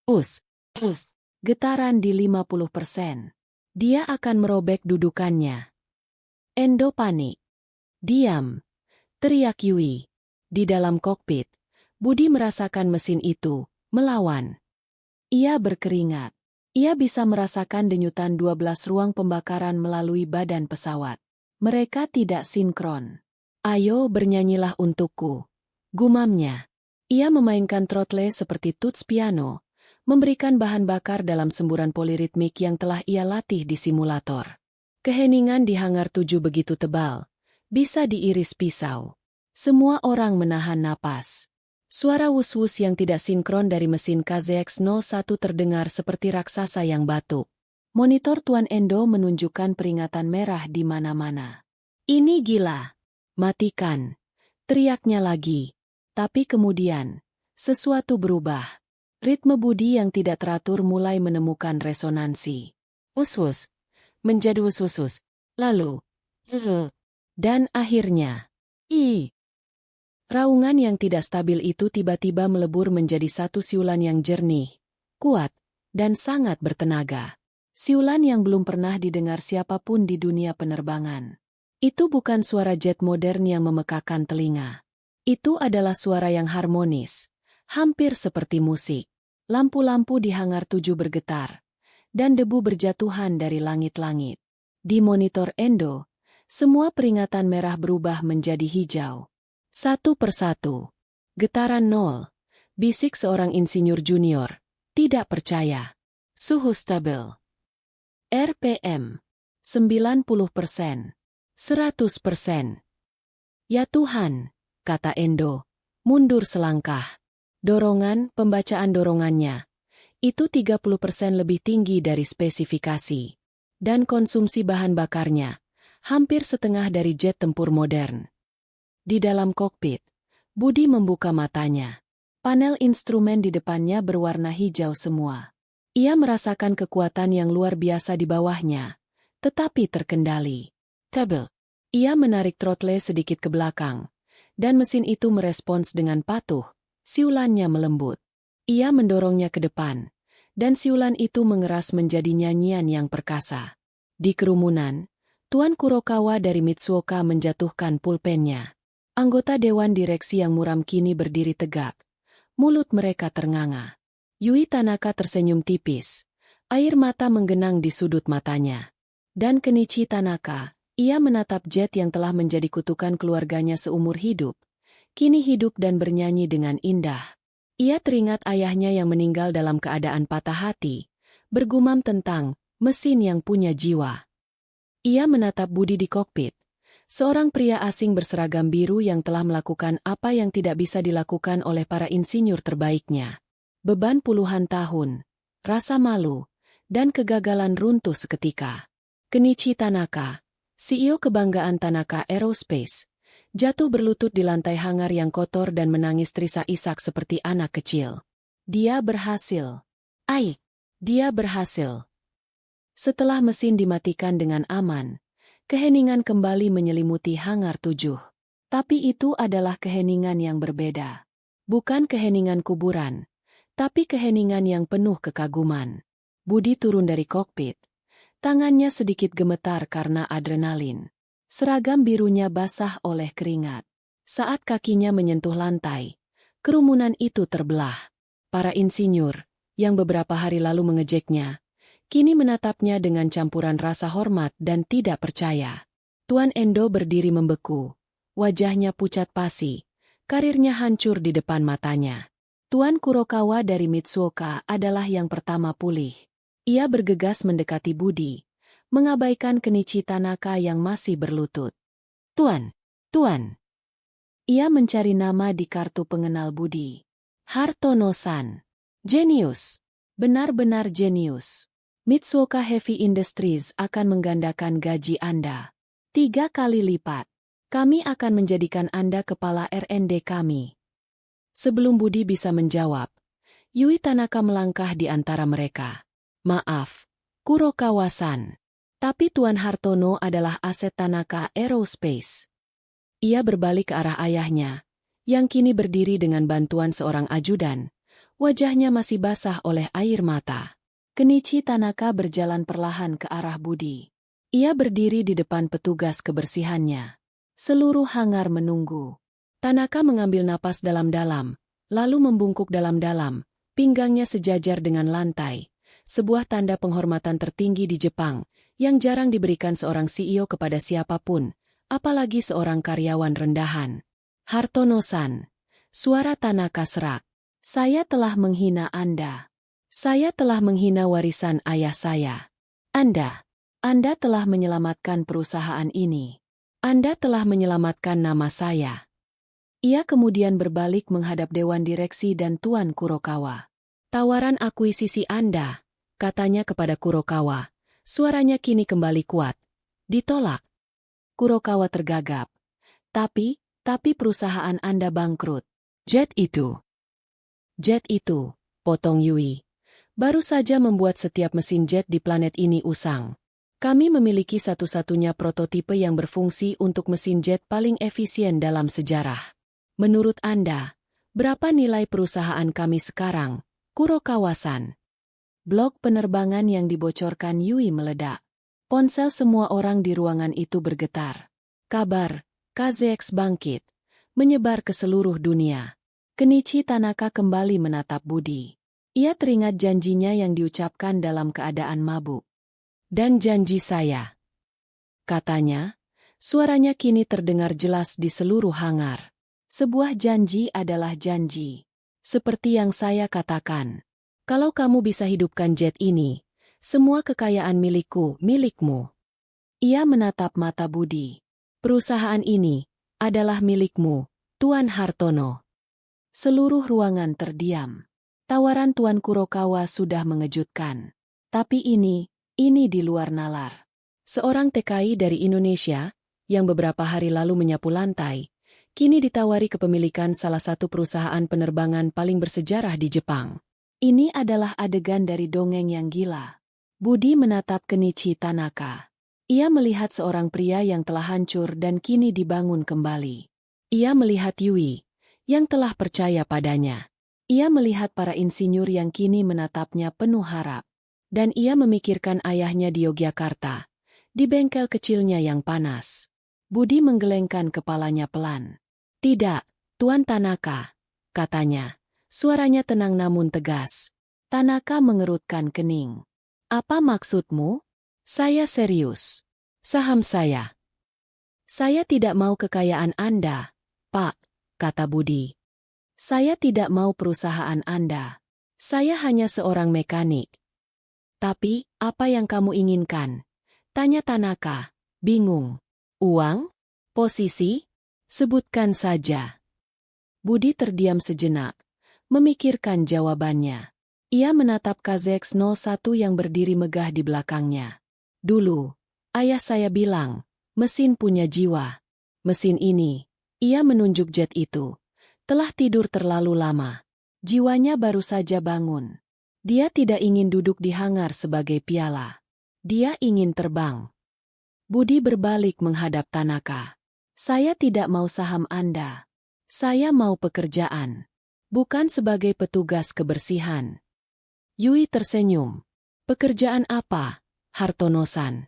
Us. Getaran di 50%. Dia akan merobek dudukannya. Endo panik. Diam. Teriak Yui. Di dalam kokpit, Budi merasakan mesin itu melawan. Ia berkeringat. Ia bisa merasakan denyutan 12 ruang pembakaran melalui badan pesawat. Mereka tidak sinkron. Ayo bernyanyilah untukku. Gumamnya. Ia memainkan throttle seperti tuts piano, memberikan bahan bakar dalam semburan poliritmik yang telah ia latih di simulator. Keheningan di Hangar 7 begitu tebal, bisa diiris pisau. Semua orang menahan napas. Suara wus-wus yang tidak sinkron dari mesin KZX-01 terdengar seperti raksasa yang batuk. Monitor Tuan Endo menunjukkan peringatan merah di mana-mana. Ini gila. Matikan. Teriaknya lagi. Tapi kemudian, sesuatu berubah. Ritme budi yang tidak teratur mulai menemukan resonansi. Us-us. Menjadi us-us. Lalu. Dan akhirnya. Raungan yang tidak stabil itu tiba-tiba melebur menjadi satu siulan yang jernih, kuat, dan sangat bertenaga. Siulan yang belum pernah didengar siapapun di dunia penerbangan. Itu bukan suara jet modern yang memekakan telinga. Itu adalah suara yang harmonis, hampir seperti musik. Lampu-lampu di Hangar 7 bergetar, dan debu berjatuhan dari langit-langit. Di monitor Endo, semua peringatan merah berubah menjadi hijau. Satu persatu. Getaran 0. Bisik seorang insinyur junior. Tidak percaya. Suhu stabil. RPM. 90%. 100%. Ya Tuhan, kata Endo. Mundur selangkah. Dorongan, pembacaan dorongannya. Itu 30% lebih tinggi dari spesifikasi. Dan konsumsi bahan bakarnya. Hampir setengah dari jet tempur modern. Di dalam kokpit, Budi membuka matanya. Panel instrumen di depannya berwarna hijau semua. Ia merasakan kekuatan yang luar biasa di bawahnya, tetapi terkendali. Stabil. Ia menarik throttle sedikit ke belakang, dan mesin itu merespons dengan patuh, siulannya melembut. Ia mendorongnya ke depan, dan siulan itu mengeras menjadi nyanyian yang perkasa. Di kerumunan, Tuan Kurokawa dari Mitsuoka menjatuhkan pulpennya. Anggota Dewan Direksi yang muram kini berdiri tegak. Mulut mereka ternganga. Yui Tanaka tersenyum tipis. Air mata menggenang di sudut matanya. Dan Kenichi Tanaka, ia menatap jet yang telah menjadi kutukan keluarganya seumur hidup. Kini hidup dan bernyanyi dengan indah. Ia teringat ayahnya yang meninggal dalam keadaan patah hati. Bergumam tentang mesin yang punya jiwa. Ia menatap Budi di kokpit. Seorang pria asing berseragam biru yang telah melakukan apa yang tidak bisa dilakukan oleh para insinyur terbaiknya. Beban puluhan tahun, rasa malu, dan kegagalan runtuh seketika. Kenichi Tanaka, CEO kebanggaan Tanaka Aerospace, jatuh berlutut di lantai hangar yang kotor dan menangis terisak-isak seperti anak kecil. Dia berhasil. Dia berhasil. Setelah mesin dimatikan dengan aman, keheningan kembali menyelimuti Hangar 7. Tapi itu adalah keheningan yang berbeda. Bukan keheningan kuburan, tapi keheningan yang penuh kekaguman. Budi turun dari kokpit. Tangannya sedikit gemetar karena adrenalin. Seragam birunya basah oleh keringat. Saat kakinya menyentuh lantai, kerumunan itu terbelah. Para insinyur, yang beberapa hari lalu mengejeknya, kini menatapnya dengan campuran rasa hormat dan tidak percaya. Tuan Endo berdiri membeku. Wajahnya pucat pasi. Karirnya hancur di depan matanya. Tuan Kurokawa dari Mitsuoka adalah yang pertama pulih. Ia bergegas mendekati Budi, mengabaikan Kenichi Tanaka yang masih berlutut. Tuan. Ia mencari nama di kartu pengenal Budi. Hartono-san. Jenius. Benar-benar jenius. Mitsuoka Heavy Industries akan menggandakan gaji Anda 3 kali lipat. Kami akan menjadikan Anda kepala R&D kami. Sebelum Budi bisa menjawab, Yui Tanaka melangkah di antara mereka. Maaf, Kurokawa-san. Tapi Tuan Hartono adalah aset Tanaka Aerospace. Ia berbalik ke arah ayahnya, yang kini berdiri dengan bantuan seorang ajudan. Wajahnya masih basah oleh air mata. Kenichi Tanaka berjalan perlahan ke arah Budi. Ia berdiri di depan petugas kebersihannya. Seluruh hangar menunggu. Tanaka mengambil napas dalam-dalam, lalu membungkuk dalam-dalam, pinggangnya sejajar dengan lantai. Sebuah tanda penghormatan tertinggi di Jepang, yang jarang diberikan seorang CEO kepada siapapun, apalagi seorang karyawan rendahan. Hartono-san, suara Tanaka serak. Saya telah menghina Anda. Saya telah menghina warisan ayah saya. Anda telah menyelamatkan perusahaan ini. Anda telah menyelamatkan nama saya. Ia kemudian berbalik menghadap Dewan Direksi dan Tuan Kurokawa. Tawaran akuisisi Anda, katanya kepada Kurokawa, Suaranya kini kembali kuat. Ditolak. Kurokawa tergagap. Tapi perusahaan Anda bangkrut. Jet itu, potong Yui. Baru saja membuat setiap mesin jet di planet ini usang. Kami memiliki satu-satunya prototipe yang berfungsi untuk mesin jet paling efisien dalam sejarah. Menurut Anda, berapa nilai perusahaan kami sekarang, Kurokawa-san? Blog penerbangan yang dibocorkan Yui meledak. Ponsel semua orang di ruangan itu bergetar. Kabar KZX bangkit, menyebar ke seluruh dunia. Kenichi Tanaka kembali menatap Budi. Ia teringat janjinya yang diucapkan dalam keadaan mabuk. Dan janji saya, katanya, suaranya kini terdengar jelas di seluruh hangar. Sebuah janji adalah janji. Seperti yang saya katakan, kalau kamu bisa hidupkan jet ini, semua kekayaan milikmu. Ia menatap mata Budi. Perusahaan ini adalah milikmu, Tuan Hartono. Seluruh ruangan terdiam. Tawaran Tuan Kurokawa sudah mengejutkan. Tapi ini di luar nalar. Seorang TKI dari Indonesia, yang beberapa hari lalu menyapu lantai, kini ditawari kepemilikan salah satu perusahaan penerbangan paling bersejarah di Jepang. Ini adalah adegan dari dongeng yang gila. Budi menatap Kenichi Tanaka. Ia melihat seorang pria yang telah hancur dan kini dibangun kembali. Ia melihat Yui, yang telah percaya padanya. Ia melihat para insinyur yang kini menatapnya penuh harap. Dan ia memikirkan ayahnya di Yogyakarta, di bengkel kecilnya yang panas. Budi menggelengkan kepalanya pelan. Tidak, Tuan Tanaka, katanya. Suaranya tenang namun tegas. Tanaka mengerutkan kening. Apa maksudmu? Saya serius. Saham saya. Saya tidak mau kekayaan Anda, Pak, kata Budi. Saya tidak mau perusahaan Anda. Saya hanya seorang mekanik. Tapi, apa yang kamu inginkan? Tanya Tanaka, bingung. Uang? Posisi? Sebutkan saja. Budi terdiam sejenak, memikirkan jawabannya. Ia menatap KZX 01 yang berdiri megah di belakangnya. Dulu, ayah saya bilang, mesin punya jiwa. Mesin ini, ia menunjuk jet itu, telah tidur terlalu lama. Jiwanya baru saja bangun. Dia tidak ingin duduk di hangar sebagai piala. Dia ingin terbang. Budi berbalik menghadap Tanaka. Saya tidak mau saham Anda. Saya mau pekerjaan. Bukan sebagai petugas kebersihan. Yui tersenyum. Pekerjaan apa, Hartono-san?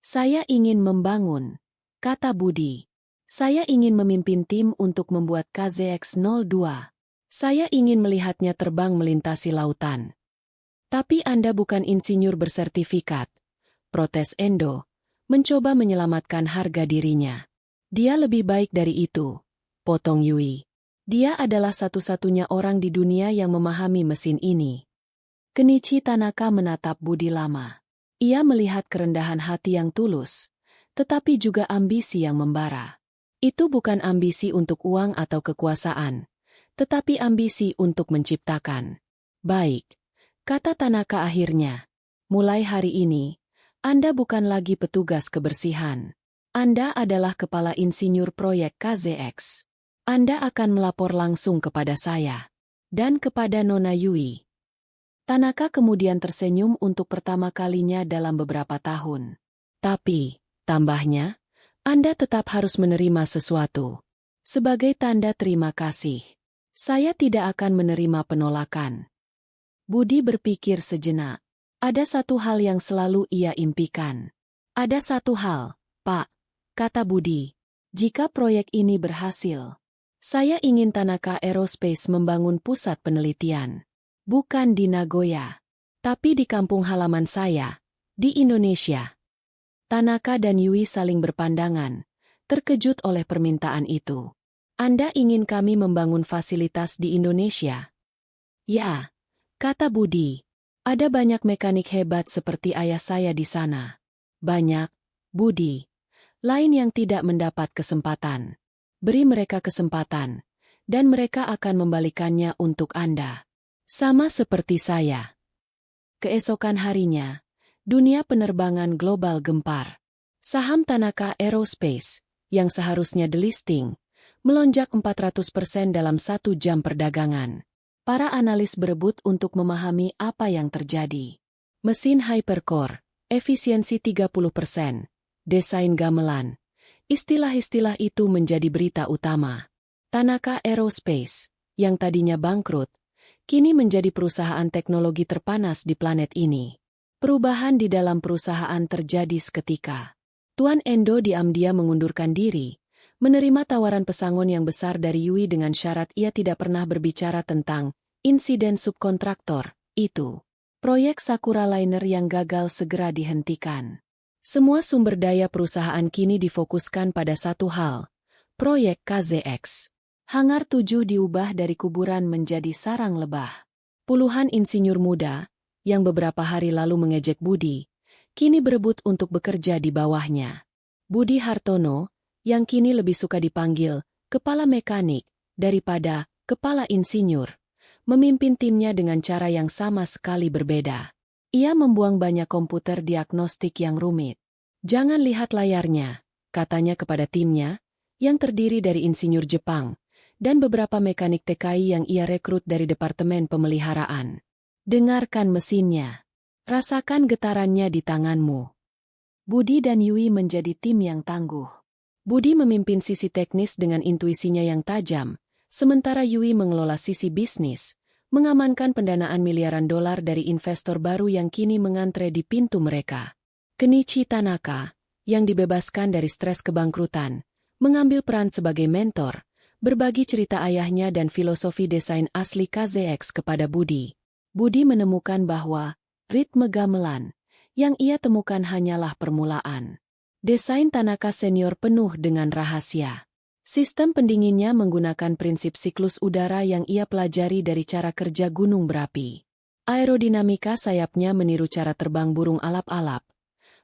Saya ingin membangun, kata Budi. Saya ingin memimpin tim untuk membuat KZX 02. Saya ingin melihatnya terbang melintasi lautan. Tapi Anda bukan insinyur bersertifikat. Protes Endo, mencoba menyelamatkan harga dirinya. Dia lebih baik dari itu, potong Yui. Dia adalah satu-satunya orang di dunia yang memahami mesin ini. Kenichi Tanaka menatap Budi lama. Ia melihat kerendahan hati yang tulus, tetapi juga ambisi yang membara. Itu bukan ambisi untuk uang atau kekuasaan, tetapi ambisi untuk menciptakan. Baik, kata Tanaka akhirnya. Mulai hari ini, Anda bukan lagi petugas kebersihan. Anda adalah kepala insinyur proyek KZX. Anda akan melapor langsung kepada saya. Dan kepada Nona Yui. Tanaka kemudian tersenyum untuk pertama kalinya dalam beberapa tahun. Tapi, tambahnya, Anda tetap harus menerima sesuatu. Sebagai tanda terima kasih. Saya tidak akan menerima penolakan. Budi berpikir sejenak. Ada satu hal yang selalu ia impikan. Ada satu hal, Pak, kata Budi. Jika proyek ini berhasil, saya ingin Tanaka Aerospace membangun pusat penelitian. Bukan di Nagoya, tapi di kampung halaman saya, di Indonesia. Tanaka dan Yui saling berpandangan, terkejut oleh permintaan itu. Anda ingin kami membangun fasilitas di Indonesia? Ya, kata Budi. Ada banyak mekanik hebat seperti ayah saya di sana. Banyak, Budi. Lain yang tidak mendapat kesempatan. Beri mereka kesempatan, dan mereka akan membalikannya untuk Anda. Sama seperti saya. Keesokan harinya, Dunia penerbangan global gempar. Saham Tanaka Aerospace, yang seharusnya delisting, melonjak 400% dalam 1 jam perdagangan. Para analis berebut untuk memahami apa yang terjadi. Mesin hypercore, efisiensi 30%, desain gamelan. Istilah-istilah itu menjadi berita utama. Tanaka Aerospace, yang tadinya bangkrut, kini menjadi perusahaan teknologi terpanas di planet ini. Perubahan di dalam perusahaan terjadi seketika. Tuan Endo diam-diam mengundurkan diri, menerima tawaran pesangon yang besar dari Yui dengan syarat ia tidak pernah berbicara tentang insiden subkontraktor itu. Proyek Sakura Liner yang gagal segera dihentikan. Semua sumber daya perusahaan kini difokuskan pada satu hal, proyek KZX. Hangar 7 diubah dari kuburan menjadi sarang lebah. Puluhan insinyur muda, yang beberapa hari lalu mengejek Budi, kini berebut untuk bekerja di bawahnya. Budi Hartono, yang kini lebih suka dipanggil kepala mekanik daripada kepala insinyur, memimpin timnya dengan cara yang sama sekali berbeda. Ia membuang banyak komputer diagnostik yang rumit. Jangan lihat layarnya, katanya kepada timnya, yang terdiri dari insinyur Jepang, dan beberapa mekanik TKI yang ia rekrut dari Departemen Pemeliharaan. Dengarkan mesinnya. Rasakan getarannya di tanganmu. Budi dan Yui menjadi tim yang tangguh. Budi memimpin sisi teknis dengan intuisinya yang tajam, sementara Yui mengelola sisi bisnis, mengamankan pendanaan miliaran dolar dari investor baru yang kini mengantre di pintu mereka. Kenichi Tanaka, yang dibebaskan dari stres kebangkrutan, mengambil peran sebagai mentor, berbagi cerita ayahnya dan filosofi desain asli KZX kepada Budi. Budi menemukan bahwa ritme gamelan yang ia temukan hanyalah permulaan. Desain Tanaka senior penuh dengan rahasia. Sistem pendinginnya menggunakan prinsip siklus udara yang ia pelajari dari cara kerja gunung berapi. Aerodinamika sayapnya meniru cara terbang burung alap-alap,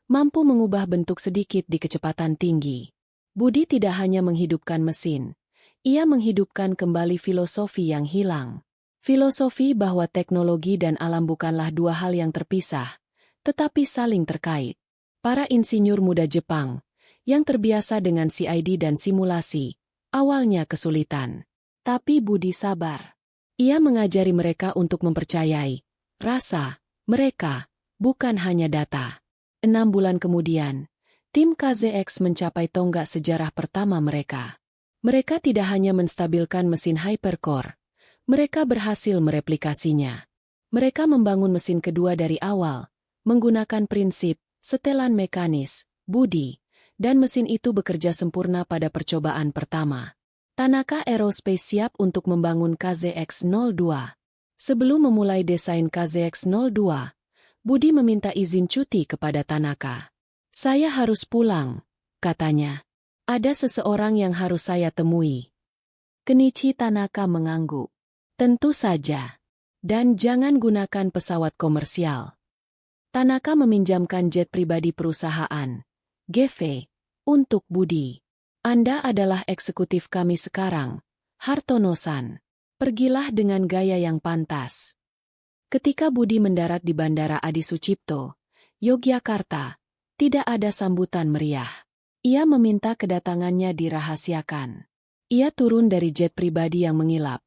mampu mengubah bentuk sedikit di kecepatan tinggi. Budi tidak hanya menghidupkan mesin, ia menghidupkan kembali filosofi yang hilang. Filosofi bahwa teknologi dan alam bukanlah dua hal yang terpisah, tetapi saling terkait. Para insinyur muda Jepang, yang terbiasa dengan CID dan simulasi, awalnya kesulitan. Tapi Budi sabar. Ia mengajari mereka untuk mempercayai rasa mereka, bukan hanya data. 6 bulan kemudian, tim KZX mencapai tonggak sejarah pertama mereka. Mereka tidak hanya menstabilkan mesin hypercore, mereka berhasil mereplikasinya. Mereka membangun mesin kedua dari awal, menggunakan prinsip setelan mekanis, Budi, dan mesin itu bekerja sempurna pada percobaan pertama. Tanaka Aerospace siap untuk membangun KZX-02. Sebelum memulai desain KZX-02, Budi meminta izin cuti kepada Tanaka. Saya harus pulang, katanya. Ada seseorang yang harus saya temui. Kenichi Tanaka mengangguk. Tentu saja. Dan jangan gunakan pesawat komersial. Tanaka meminjamkan jet pribadi perusahaan, GV, untuk Budi. Anda adalah eksekutif kami sekarang, Hartono-san. Pergilah dengan gaya yang pantas. Ketika Budi mendarat di Bandara Adi Sucipto, Yogyakarta, tidak ada sambutan meriah. Ia meminta kedatangannya dirahasiakan. Ia turun dari jet pribadi yang mengilap,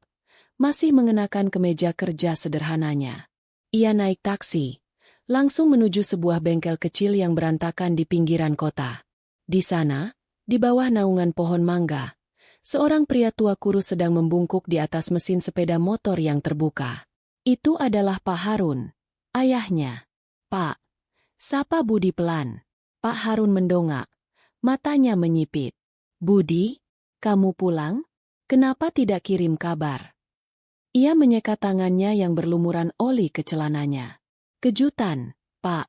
masih mengenakan kemeja kerja sederhananya. Ia naik taksi, langsung menuju sebuah bengkel kecil yang berantakan di pinggiran kota. Di sana, di bawah naungan pohon mangga, seorang pria tua kurus sedang membungkuk di atas mesin sepeda motor yang terbuka. Itu adalah Pak Harun, ayahnya. Pak, sapa Budi pelan. Pak Harun mendongak, matanya menyipit. Budi, kamu pulang? Kenapa tidak kirim kabar? Ia menyeka tangannya yang berlumuran oli ke celananya. Kejutan, Pak,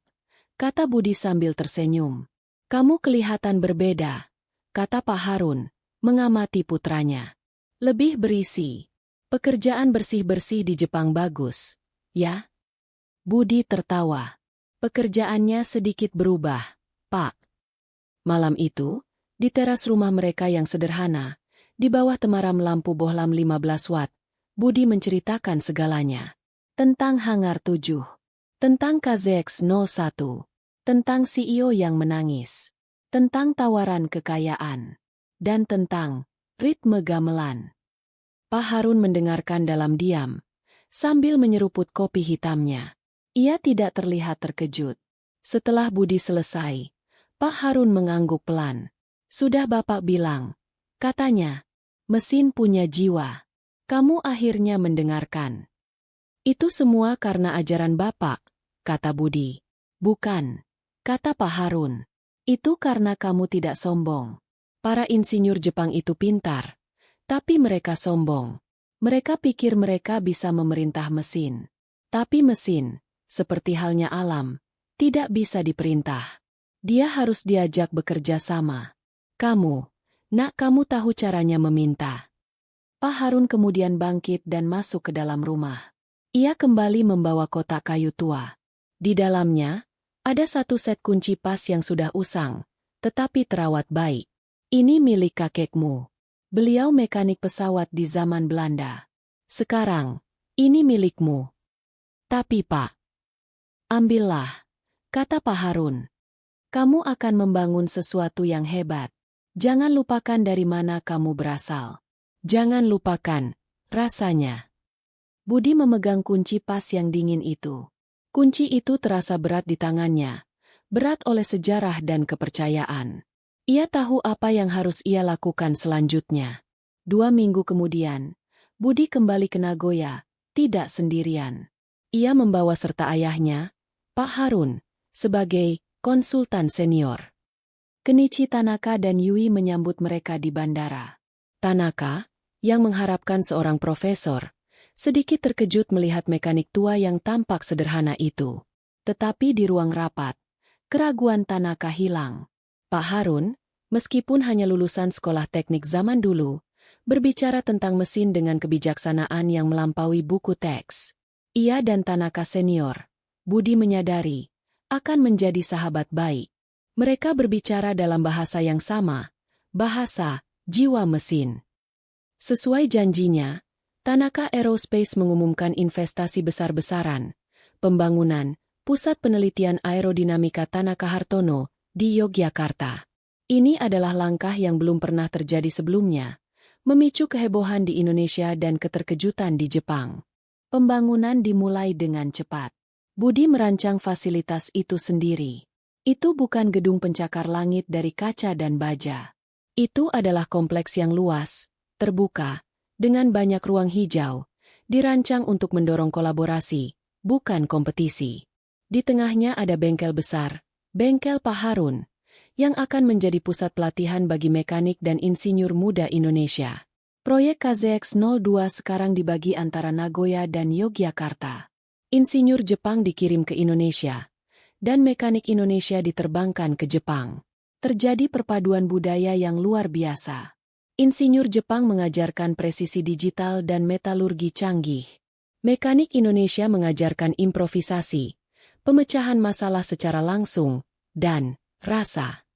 kata Budi sambil tersenyum. Kamu kelihatan berbeda, kata Pak Harun, mengamati putranya. Lebih berisi. Pekerjaan bersih-bersih di Jepang bagus, ya? Budi tertawa. Pekerjaannya sedikit berubah, Pak. Malam itu, di teras rumah mereka yang sederhana, di bawah temaram lampu bohlam 15 watt, Budi menceritakan segalanya. Tentang Hangar 7. Tentang KZX-01. tentang CEO yang menangis, tentang tawaran kekayaan, dan tentang ritme gamelan. Pak Harun mendengarkan dalam diam, sambil menyeruput kopi hitamnya. Ia tidak terlihat terkejut. Setelah Budi selesai, Pak Harun mengangguk pelan. Sudah Bapak bilang, katanya, mesin punya jiwa. Kamu akhirnya mendengarkan. Itu semua karena ajaran Bapak, kata Budi. Bukan, kata Pak Harun. Itu karena kamu tidak sombong. Para insinyur Jepang itu pintar, tapi mereka sombong. Mereka pikir mereka bisa memerintah mesin. Tapi mesin, seperti halnya alam, tidak bisa diperintah. Dia harus diajak bekerja sama. Kamu tahu caranya meminta. Pak Harun kemudian bangkit dan masuk ke dalam rumah. Ia kembali membawa kotak kayu tua. Di dalamnya, ada satu set kunci pas yang sudah usang, tetapi terawat baik. Ini milik kakekmu. Beliau mekanik pesawat di zaman Belanda. Sekarang, ini milikmu. Tapi Pak, ambillah, kata Pak Harun. Kamu akan membangun sesuatu yang hebat. Jangan lupakan dari mana kamu berasal. Jangan lupakan, rasanya. Budi memegang kunci pas yang dingin itu. Kunci itu terasa berat di tangannya, berat oleh sejarah dan kepercayaan. Ia tahu apa yang harus ia lakukan selanjutnya. 2 minggu kemudian, Budi kembali ke Nagoya, tidak sendirian. Ia membawa serta ayahnya, Pak Harun, sebagai konsultan senior. Kenichi Tanaka dan Yui menyambut mereka di bandara. Tanaka, yang mengharapkan seorang profesor, sedikit terkejut melihat mekanik tua yang tampak sederhana itu. Tetapi di ruang rapat, keraguan Tanaka hilang. Pak Harun, meskipun hanya lulusan sekolah teknik zaman dulu, berbicara tentang mesin dengan kebijaksanaan yang melampaui buku teks. Ia dan Tanaka senior, Budi menyadari, akan menjadi sahabat baik. Mereka berbicara dalam bahasa yang sama, bahasa jiwa mesin. Sesuai janjinya, Tanaka Aerospace mengumumkan investasi besar-besaran, pembangunan Pusat Penelitian Aerodinamika Tanaka Hartono di Yogyakarta. Ini adalah langkah yang belum pernah terjadi sebelumnya, memicu kehebohan di Indonesia dan keterkejutan di Jepang. Pembangunan dimulai dengan cepat. Budi merancang fasilitas itu sendiri. Itu bukan gedung pencakar langit dari kaca dan baja. Itu adalah kompleks yang luas, terbuka, dengan banyak ruang hijau, dirancang untuk mendorong kolaborasi, bukan kompetisi. Di tengahnya ada bengkel besar, bengkel Pak Harun, yang akan menjadi pusat pelatihan bagi mekanik dan insinyur muda Indonesia. Proyek KZX-02 sekarang dibagi antara Nagoya dan Yogyakarta. Insinyur Jepang dikirim ke Indonesia, dan mekanik Indonesia diterbangkan ke Jepang. Terjadi perpaduan budaya yang luar biasa. Insinyur Jepang mengajarkan presisi digital dan metalurgi canggih. Mekanik Indonesia mengajarkan improvisasi, pemecahan masalah secara langsung, dan rasa.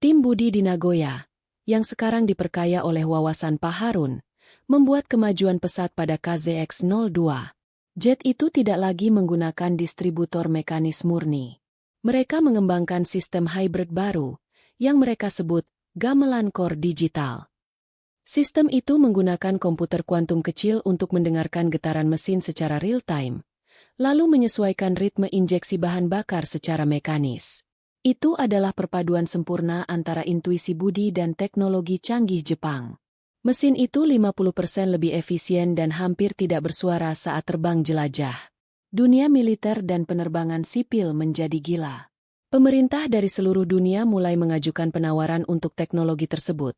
Tim Budi di Nagoya, yang sekarang diperkaya oleh wawasan Pak Harun, membuat kemajuan pesat pada KZX-02. Jet itu tidak lagi menggunakan distributor mekanis murni. Mereka mengembangkan sistem hybrid baru, yang mereka sebut gamelan core digital. Sistem itu menggunakan komputer kuantum kecil untuk mendengarkan getaran mesin secara real-time, lalu menyesuaikan ritme injeksi bahan bakar secara mekanis. Itu adalah perpaduan sempurna antara intuisi Budi dan teknologi canggih Jepang. Mesin itu 50% lebih efisien dan hampir tidak bersuara saat terbang jelajah. Dunia militer dan penerbangan sipil menjadi gila. Pemerintah dari seluruh dunia mulai mengajukan penawaran untuk teknologi tersebut.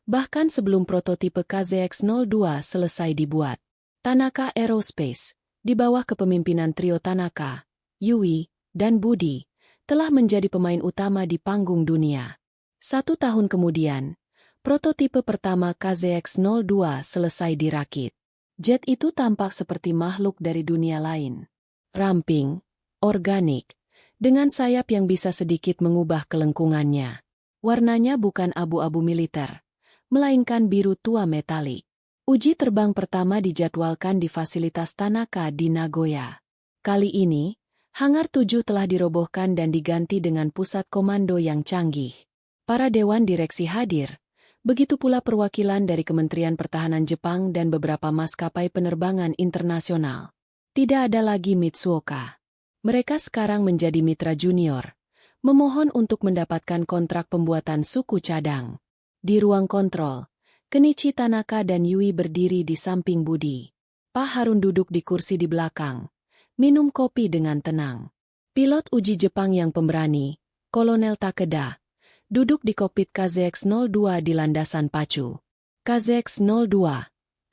Bahkan sebelum prototipe KZX-02 selesai dibuat. Tanaka Aerospace, di bawah kepemimpinan trio Tanaka, Yui, dan Budi, telah menjadi pemain utama di panggung dunia. 1 tahun kemudian, prototipe pertama KZX-02 selesai dirakit. Jet itu tampak seperti makhluk dari dunia lain. Ramping, organik, dengan sayap yang bisa sedikit mengubah kelengkungannya. Warnanya bukan abu-abu militer, melainkan biru tua metalik. Uji terbang pertama dijadwalkan di fasilitas Tanaka di Nagoya. Kali ini, Hangar 7 telah dirobohkan dan diganti dengan pusat komando yang canggih. Para dewan direksi hadir, begitu pula perwakilan dari Kementerian Pertahanan Jepang dan beberapa maskapai penerbangan internasional. Tidak ada lagi Mitsuoka. Mereka sekarang menjadi mitra junior, memohon untuk mendapatkan kontrak pembuatan suku cadang. Di ruang kontrol, Kenichi Tanaka dan Yui berdiri di samping Budi. Pak Harun duduk di kursi di belakang, minum kopi dengan tenang. Pilot uji Jepang yang pemberani, Kolonel Takeda, duduk di kokpit KZX-02 di landasan pacu. KZX-02,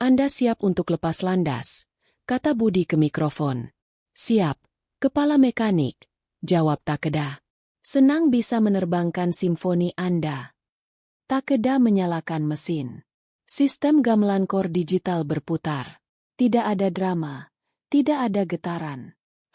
Anda siap untuk lepas landas, kata Budi ke mikrofon. Siap, Kepala Mekanik, jawab Takeda. Senang bisa menerbangkan simfoni Anda. Takeda menyalakan mesin. Sistem gamelan core digital berputar. Tidak ada drama, tidak ada getaran.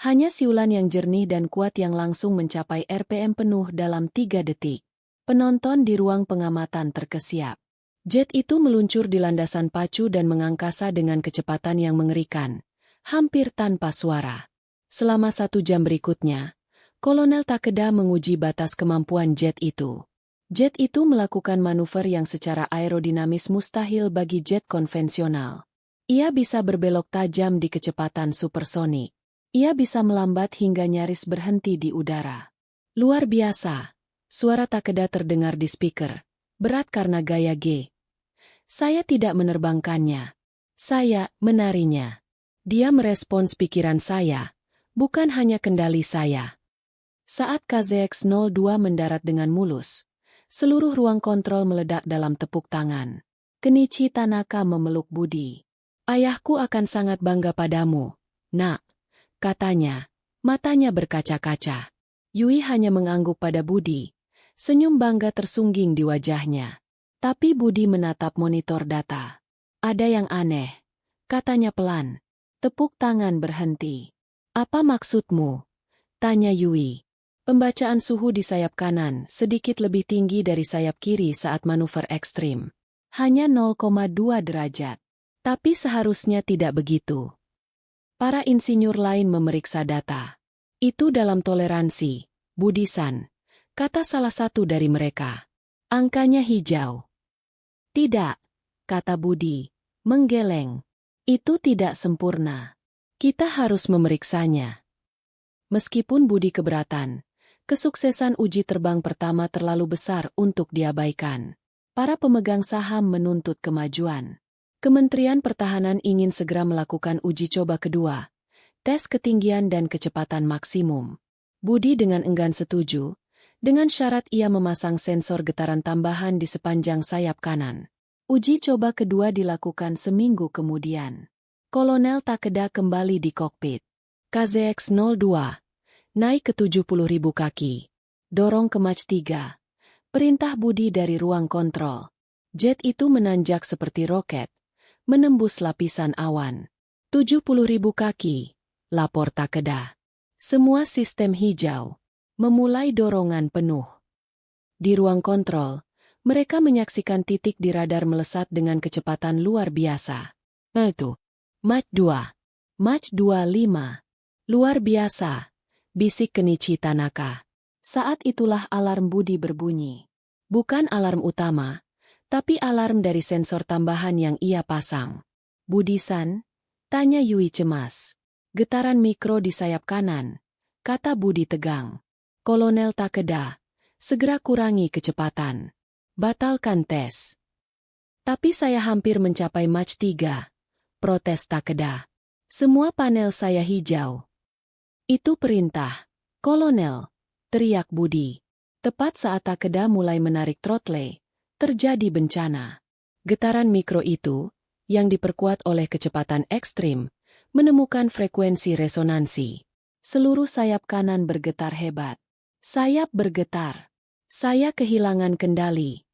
Hanya siulan yang jernih dan kuat yang langsung mencapai RPM penuh dalam 3 detik. Penonton di ruang pengamatan terkesiap. Jet itu meluncur di landasan pacu dan mengangkasa dengan kecepatan yang mengerikan, hampir tanpa suara. Selama 1 jam berikutnya, Kolonel Takeda menguji batas kemampuan jet itu. Jet itu melakukan manuver yang secara aerodinamis mustahil bagi jet konvensional. Ia bisa berbelok tajam di kecepatan supersonik. Ia bisa melambat hingga nyaris berhenti di udara. Luar biasa. Suara Takeda terdengar di speaker. Berat karena gaya G. Saya tidak menerbangkannya. Saya menarinya. Dia merespons pikiran saya, bukan hanya kendali saya. Saat KZX-02 mendarat dengan mulus, seluruh ruang kontrol meledak dalam tepuk tangan. Kenichi Tanaka memeluk Budi. Ayahku akan sangat bangga padamu, nak, katanya, matanya berkaca-kaca. Yui hanya mengangguk pada Budi, senyum bangga tersungging di wajahnya. Tapi Budi menatap monitor data. Ada yang aneh, katanya pelan. Tepuk tangan berhenti. Apa maksudmu? Tanya Yui. Pembacaan suhu di sayap kanan sedikit lebih tinggi dari sayap kiri saat manuver ekstrim. Hanya 0,2 derajat. Tapi seharusnya tidak begitu. Para insinyur lain memeriksa data. Itu dalam toleransi, Budi-san, kata salah satu dari mereka. Angkanya hijau. Tidak, kata Budi, menggeleng. Itu tidak sempurna. Kita harus memeriksanya. Meskipun Budi keberatan, kesuksesan uji terbang pertama terlalu besar untuk diabaikan. Para pemegang saham menuntut kemajuan. Kementerian Pertahanan ingin segera melakukan uji coba kedua, tes ketinggian dan kecepatan maksimum. Budi dengan enggan setuju, dengan syarat ia memasang sensor getaran tambahan di sepanjang sayap kanan. Uji coba kedua dilakukan seminggu kemudian. Kolonel Takeda kembali di kokpit. KZX-02, naik ke 70.000 kaki. Dorong ke Mach 3. Perintah Budi dari ruang kontrol. Jet itu menanjak seperti roket, menembus lapisan awan. 70.000 kaki, lapor Takeda. Semua sistem hijau. Memulai dorongan penuh. Di ruang kontrol, mereka menyaksikan titik di radar melesat dengan kecepatan luar biasa. Itu. Mach 2. Mach 25. Luar biasa, bisik Kenichi Tanaka. Saat itulah alarm Budi berbunyi. Bukan alarm utama, tapi alarm dari sensor tambahan yang ia pasang. Budi-san? Tanya Yui cemas. Getaran mikro di sayap kanan, kata Budi tegang. Kolonel Takeda, segera kurangi kecepatan. Batalkan tes. Tapi saya hampir mencapai Mach 3, protes Takeda. Semua panel saya hijau. Itu perintah, Kolonel, teriak Budi. Tepat saat Takeda mulai menarik throttle, terjadi bencana. Getaran mikro itu, yang diperkuat oleh kecepatan ekstrim, menemukan frekuensi resonansi. Seluruh sayap kanan bergetar hebat. Sayap bergetar. Saya kehilangan kendali.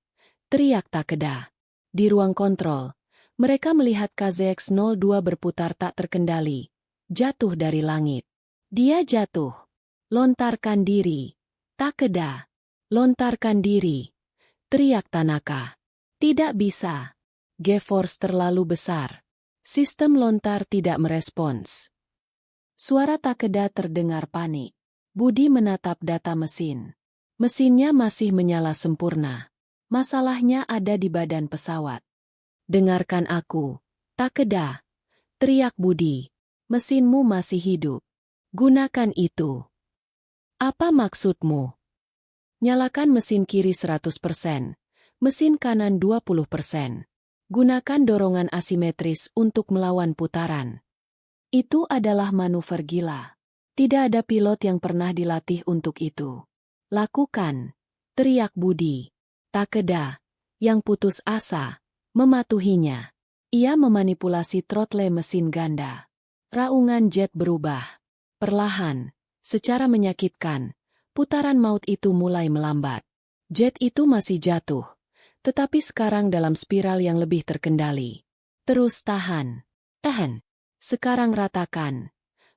Teriak Takeda. Di ruang kontrol, mereka melihat KZX-02 berputar tak terkendali. Jatuh dari langit. Dia jatuh. Lontarkan diri. Takeda. Lontarkan diri. Teriak Tanaka. Tidak bisa. G-force terlalu besar. Sistem lontar tidak merespons. Suara Takeda terdengar panik. Budi menatap data mesin. Mesinnya masih menyala sempurna. Masalahnya ada di badan pesawat. Dengarkan aku, Takeda, teriak Budi. Mesinmu masih hidup. Gunakan itu. Apa maksudmu? Nyalakan mesin kiri 100%, mesin kanan 20%. Gunakan dorongan asimetris untuk melawan putaran. Itu adalah manuver gila. Tidak ada pilot yang pernah dilatih untuk itu. Lakukan, teriak Budi. Takeda, yang putus asa, mematuhinya. Ia memanipulasi throttle mesin ganda. Raungan jet berubah. Perlahan, secara menyakitkan, putaran maut itu mulai melambat. Jet itu masih jatuh, tetapi sekarang dalam spiral yang lebih terkendali. Terus tahan. Tahan. Sekarang ratakan.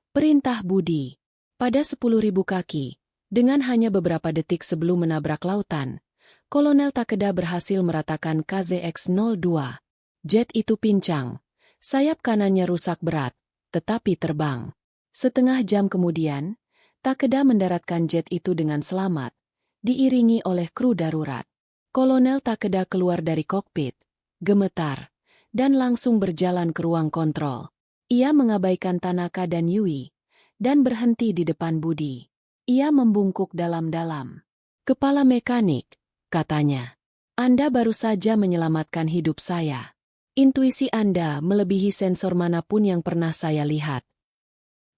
Perintah Budi. Pada 10.000 kaki, dengan hanya beberapa detik sebelum menabrak lautan, Kolonel Takeda berhasil meratakan KZX-02. Jet itu pincang. Sayap kanannya rusak berat, tetapi terbang. Setengah jam kemudian, Takeda mendaratkan jet itu dengan selamat, diiringi oleh kru darurat. Kolonel Takeda keluar dari kokpit, gemetar, dan langsung berjalan ke ruang kontrol. Ia mengabaikan Tanaka dan Yui, dan berhenti di depan Budi. Ia membungkuk dalam-dalam. Kepala mekanik, katanya. Anda baru saja menyelamatkan hidup saya. Intuisi Anda melebihi sensor manapun yang pernah saya lihat.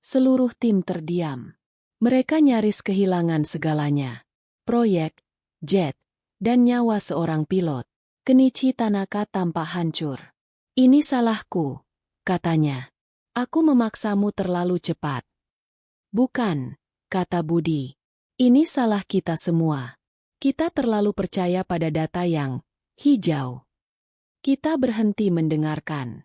Seluruh tim terdiam. Mereka nyaris kehilangan segalanya. Proyek, jet, dan nyawa seorang pilot. Kenichi Tanaka tampak hancur. Ini salahku, katanya. Aku memaksamu terlalu cepat. Bukan, kata Budi. Ini salah kita semua. Kita terlalu percaya pada data yang hijau. Kita berhenti mendengarkan.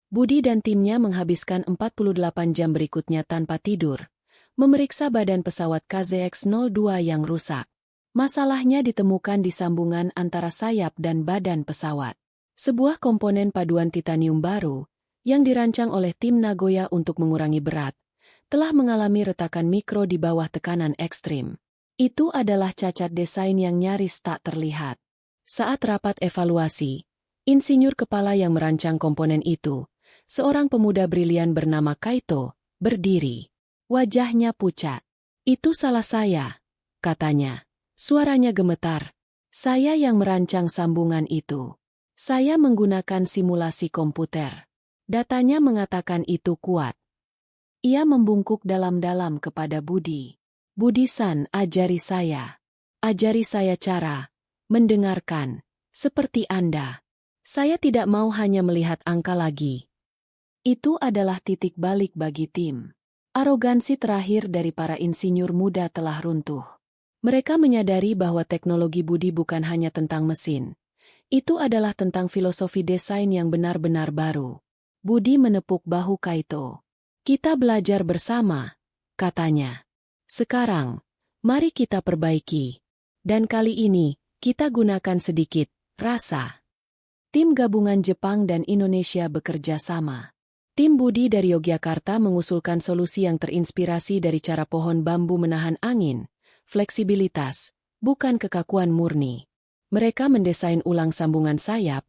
Budi dan timnya menghabiskan 48 jam berikutnya tanpa tidur, memeriksa badan pesawat KZX-02 yang rusak. Masalahnya ditemukan di sambungan antara sayap dan badan pesawat. Sebuah komponen paduan titanium baru, yang dirancang oleh tim Nagoya untuk mengurangi berat, telah mengalami retakan mikro di bawah tekanan ekstrim. Itu adalah cacat desain yang nyaris tak terlihat. Saat rapat evaluasi, insinyur kepala yang merancang komponen itu, seorang pemuda brilian bernama Kaito, berdiri. Wajahnya pucat. Itu salah saya, katanya. Suaranya gemetar. Saya yang merancang sambungan itu. Saya menggunakan simulasi komputer. Datanya mengatakan itu kuat. Ia membungkuk dalam-dalam kepada Budi. Budi-san, ajari saya. Ajari saya cara mendengarkan, seperti Anda. Saya tidak mau hanya melihat angka lagi. Itu adalah titik balik bagi tim. Arogansi terakhir dari para insinyur muda telah runtuh. Mereka menyadari bahwa teknologi Budi bukan hanya tentang mesin. Itu adalah tentang filosofi desain yang benar-benar baru. Budi menepuk bahu Kaito. Kita belajar bersama, katanya. Sekarang, mari kita perbaiki. Dan kali ini, kita gunakan sedikit rasa. Tim gabungan Jepang dan Indonesia bekerja sama. Tim Budi dari Yogyakarta mengusulkan solusi yang terinspirasi dari cara pohon bambu menahan angin, fleksibilitas, bukan kekakuan murni. Mereka mendesain ulang sambungan sayap,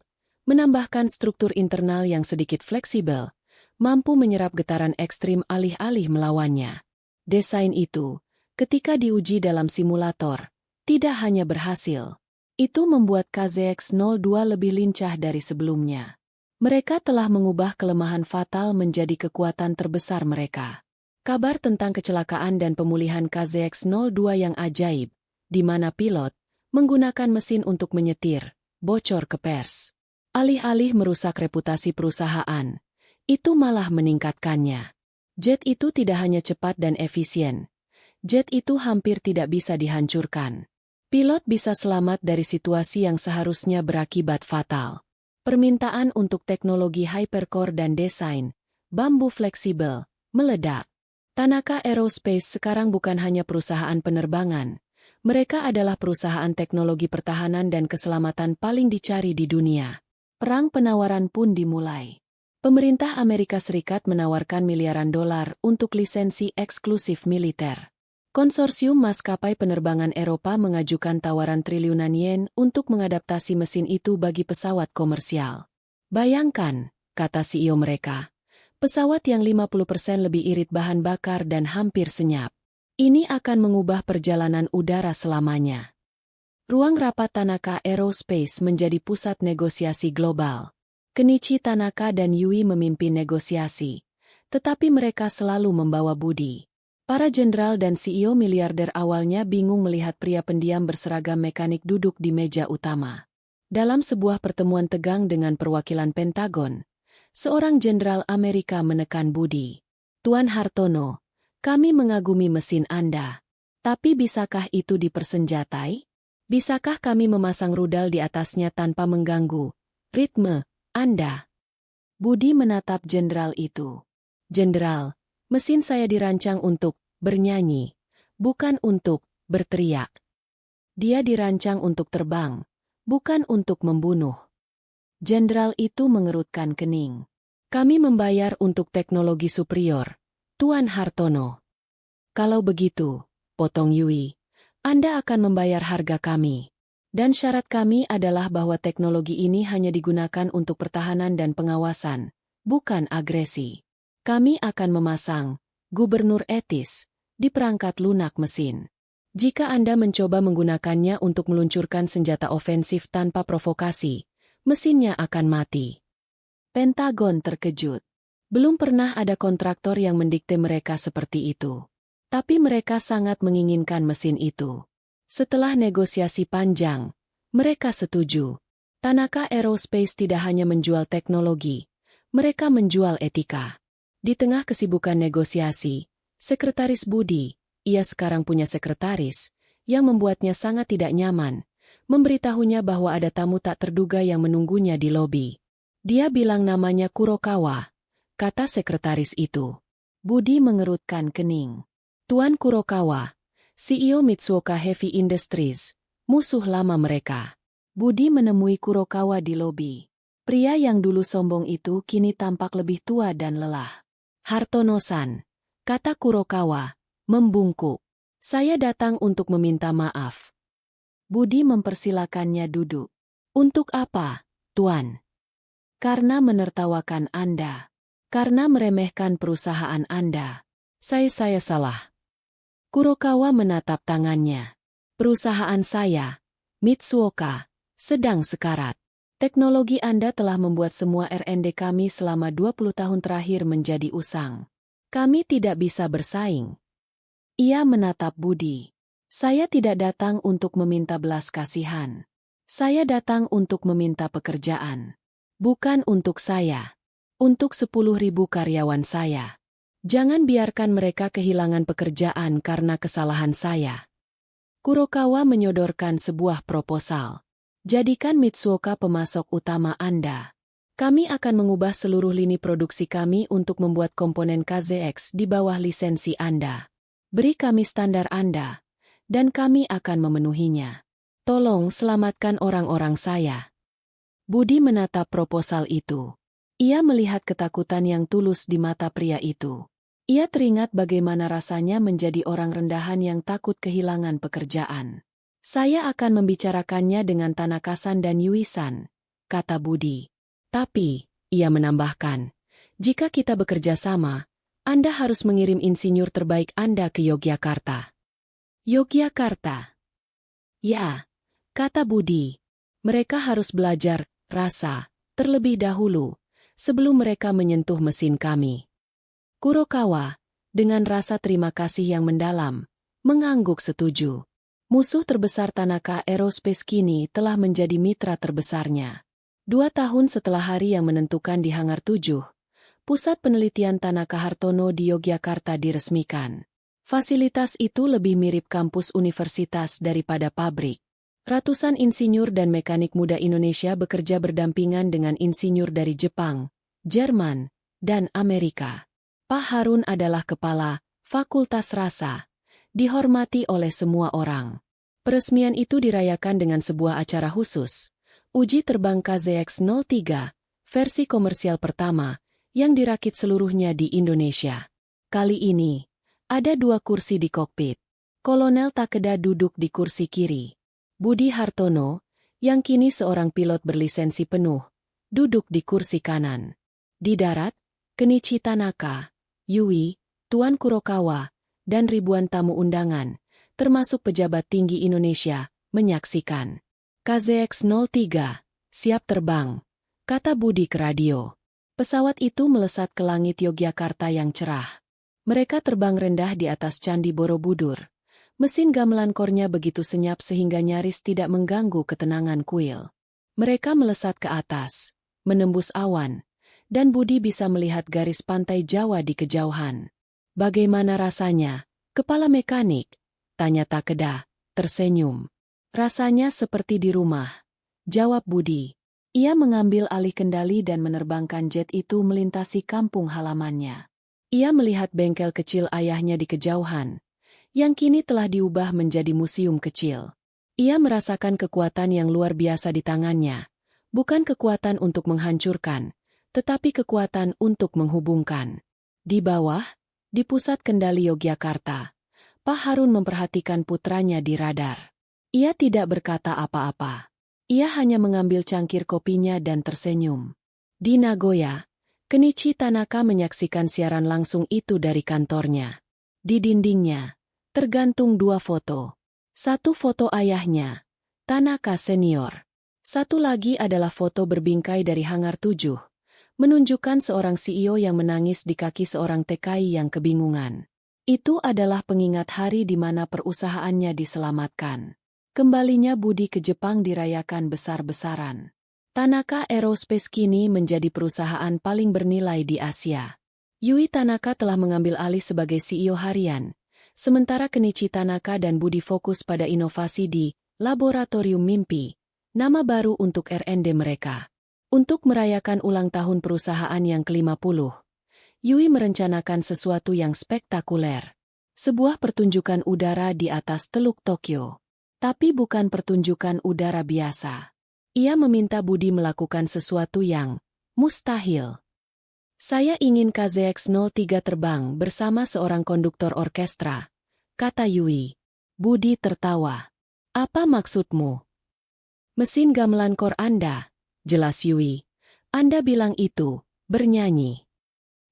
menambahkan struktur internal yang sedikit fleksibel, mampu menyerap getaran ekstrim alih-alih melawannya. Desain itu, ketika diuji dalam simulator, tidak hanya berhasil. Itu membuat KZX-02 lebih lincah dari sebelumnya. Mereka telah mengubah kelemahan fatal menjadi kekuatan terbesar mereka. Kabar tentang kecelakaan dan pemulihan KZX-02 yang ajaib, di mana pilot menggunakan mesin untuk menyetir, bocor ke pers. Alih-alih merusak reputasi perusahaan, itu malah meningkatkannya. Jet itu tidak hanya cepat dan efisien. Jet itu hampir tidak bisa dihancurkan. Pilot bisa selamat dari situasi yang seharusnya berakibat fatal. Permintaan untuk teknologi hypercore dan desain bambu fleksibel meledak. Tanaka Aerospace sekarang bukan hanya perusahaan penerbangan. Mereka adalah perusahaan teknologi pertahanan dan keselamatan paling dicari di dunia. Perang penawaran pun dimulai. Pemerintah Amerika Serikat menawarkan miliaran dolar untuk lisensi eksklusif militer. Konsorsium maskapai penerbangan Eropa mengajukan tawaran triliunan yen untuk mengadaptasi mesin itu bagi pesawat komersial. Bayangkan, kata CEO mereka, pesawat yang 50% lebih irit bahan bakar dan hampir senyap. Ini akan mengubah perjalanan udara selamanya. Ruang rapat Tanaka Aerospace menjadi pusat negosiasi global. Kenichi Tanaka dan Yui memimpin negosiasi, tetapi mereka selalu membawa budi. Para jenderal dan CEO miliarder awalnya bingung melihat pria pendiam berseragam mekanik duduk di meja utama. Dalam sebuah pertemuan tegang dengan perwakilan Pentagon, seorang jenderal Amerika menekan budi. Tuan Hartono, kami mengagumi mesin Anda. Tapi bisakah itu dipersenjatai? Bisakah kami memasang rudal di atasnya tanpa mengganggu ritme Anda? Budi menatap jenderal itu. Jenderal, mesin saya dirancang untuk bernyanyi, bukan untuk berteriak. Dia dirancang untuk terbang, bukan untuk membunuh. Jenderal itu mengerutkan kening. Kami membayar untuk teknologi superior, Tuan Hartono. Kalau begitu, potong Yui, Anda akan membayar harga kami. Dan syarat kami adalah bahwa teknologi ini hanya digunakan untuk pertahanan dan pengawasan, bukan agresi. Kami akan memasang gubernur etis di perangkat lunak mesin. Jika Anda mencoba menggunakannya untuk meluncurkan senjata ofensif tanpa provokasi, mesinnya akan mati. Pentagon terkejut. Belum pernah ada kontraktor yang mendikte mereka seperti itu. Tapi mereka sangat menginginkan mesin itu. Setelah negosiasi panjang, mereka setuju. Tanaka Aerospace tidak hanya menjual teknologi, mereka menjual etika. Di tengah kesibukan negosiasi, Sekretaris Budi, ia sekarang punya sekretaris, yang membuatnya sangat tidak nyaman, memberitahunya bahwa ada tamu tak terduga yang menunggunya di lobi. Dia bilang namanya Kurokawa, kata sekretaris itu. Budi mengerutkan kening. Tuan Kurokawa, CEO Mitsuoka Heavy Industries, musuh lama mereka. Budi menemui Kurokawa di lobi. Pria yang dulu sombong itu kini tampak lebih tua dan lelah. Hartono-san, kata Kurokawa, membungkuk. Saya datang untuk meminta maaf. Budi mempersilakannya duduk. Untuk apa, Tuan? Karena menertawakan Anda. Karena meremehkan perusahaan Anda. Saya salah. Kurokawa menatap tangannya. Perusahaan saya, Mitsuoka, sedang sekarat. Teknologi Anda telah membuat semua R&D kami selama 20 tahun terakhir menjadi usang. Kami tidak bisa bersaing. Ia menatap Budi. Saya tidak datang untuk meminta belas kasihan. Saya datang untuk meminta pekerjaan. Bukan untuk saya. Untuk 10.000 karyawan saya. Jangan biarkan mereka kehilangan pekerjaan karena kesalahan saya. Kurokawa menyodorkan sebuah proposal. Jadikan Mitsuoka pemasok utama Anda. Kami akan mengubah seluruh lini produksi kami untuk membuat komponen KZX di bawah lisensi Anda. Beri kami standar Anda, dan kami akan memenuhinya. Tolong selamatkan orang-orang saya. Budi menatap proposal itu. Ia melihat ketakutan yang tulus di mata pria itu. Ia teringat bagaimana rasanya menjadi orang rendahan yang takut kehilangan pekerjaan. Saya akan membicarakannya dengan Tanaka-san dan Yui-san, kata Budi. Tapi, ia menambahkan, jika kita bekerja sama, Anda harus mengirim insinyur terbaik Anda ke Yogyakarta. Yogyakarta? Ya, kata Budi. Mereka harus belajar rasa terlebih dahulu, sebelum mereka menyentuh mesin kami. Kurokawa, dengan rasa terima kasih yang mendalam, mengangguk setuju. Musuh terbesar Tanaka Aerospace kini telah menjadi mitra terbesarnya. 2 tahun setelah hari yang menentukan di Hangar 7, Pusat Penelitian Tanaka Hartono di Yogyakarta diresmikan. Fasilitas itu lebih mirip kampus universitas daripada pabrik. Ratusan insinyur dan mekanik muda Indonesia bekerja berdampingan dengan insinyur dari Jepang, Jerman, dan Amerika. Pak Harun adalah kepala Fakultas Rasa, dihormati oleh semua orang. Peresmian itu dirayakan dengan sebuah acara khusus, uji terbang KZX-03, versi komersial pertama, yang dirakit seluruhnya di Indonesia. Kali ini, ada 2 kursi di kokpit. Kolonel Takeda duduk di kursi kiri. Budi Hartono, yang kini seorang pilot berlisensi penuh, duduk di kursi kanan. Di darat, Kenichi Tanaka, Yui, Tuan Kurokawa, dan ribuan tamu undangan, termasuk pejabat tinggi Indonesia, menyaksikan. KZX-03, siap terbang, kata Budi ke radio. Pesawat itu melesat ke langit Yogyakarta yang cerah. Mereka terbang rendah di atas Candi Borobudur. Mesin gamelan kornya begitu senyap sehingga nyaris tidak mengganggu ketenangan kuil. Mereka melesat ke atas, menembus awan, dan Budi bisa melihat garis pantai Jawa di kejauhan. Bagaimana rasanya, kepala mekanik? Tanya Takeda, tersenyum. Rasanya seperti di rumah, jawab Budi. Ia mengambil alih kendali dan menerbangkan jet itu melintasi kampung halamannya. Ia melihat bengkel kecil ayahnya di kejauhan, yang kini telah diubah menjadi museum kecil. Ia merasakan kekuatan yang luar biasa di tangannya, bukan kekuatan untuk menghancurkan, tetapi kekuatan untuk menghubungkan. Di bawah, di pusat kendali Yogyakarta, Pak Harun memperhatikan putranya di radar. Ia tidak berkata apa-apa. Ia hanya mengambil cangkir kopinya dan tersenyum. Di Nagoya, Kenichi Tanaka menyaksikan siaran langsung itu dari kantornya. Di dindingnya, tergantung 2 foto. 1 foto ayahnya, Tanaka senior. 1 lagi adalah foto berbingkai dari Hangar 7, menunjukkan seorang CEO yang menangis di kaki seorang TKI yang kebingungan. Itu adalah pengingat hari di mana perusahaannya diselamatkan. Kembalinya Budi ke Jepang dirayakan besar-besaran. Tanaka Aerospace kini menjadi perusahaan paling bernilai di Asia. Yui Tanaka telah mengambil alih sebagai CEO harian, sementara Kenichi Tanaka dan Budi fokus pada inovasi di Laboratorium Mimpi, nama baru untuk R&D mereka. Untuk merayakan ulang tahun perusahaan yang ke-50, Yui merencanakan sesuatu yang spektakuler. Sebuah pertunjukan udara di atas Teluk Tokyo. Tapi bukan pertunjukan udara biasa. Ia meminta Budi melakukan sesuatu yang mustahil. Saya ingin KZX-03 terbang bersama seorang konduktor orkestra, kata Yui. Budi tertawa. Apa maksudmu? Mesin gamelan kor Anda, jelas Yui. Anda bilang itu, bernyanyi.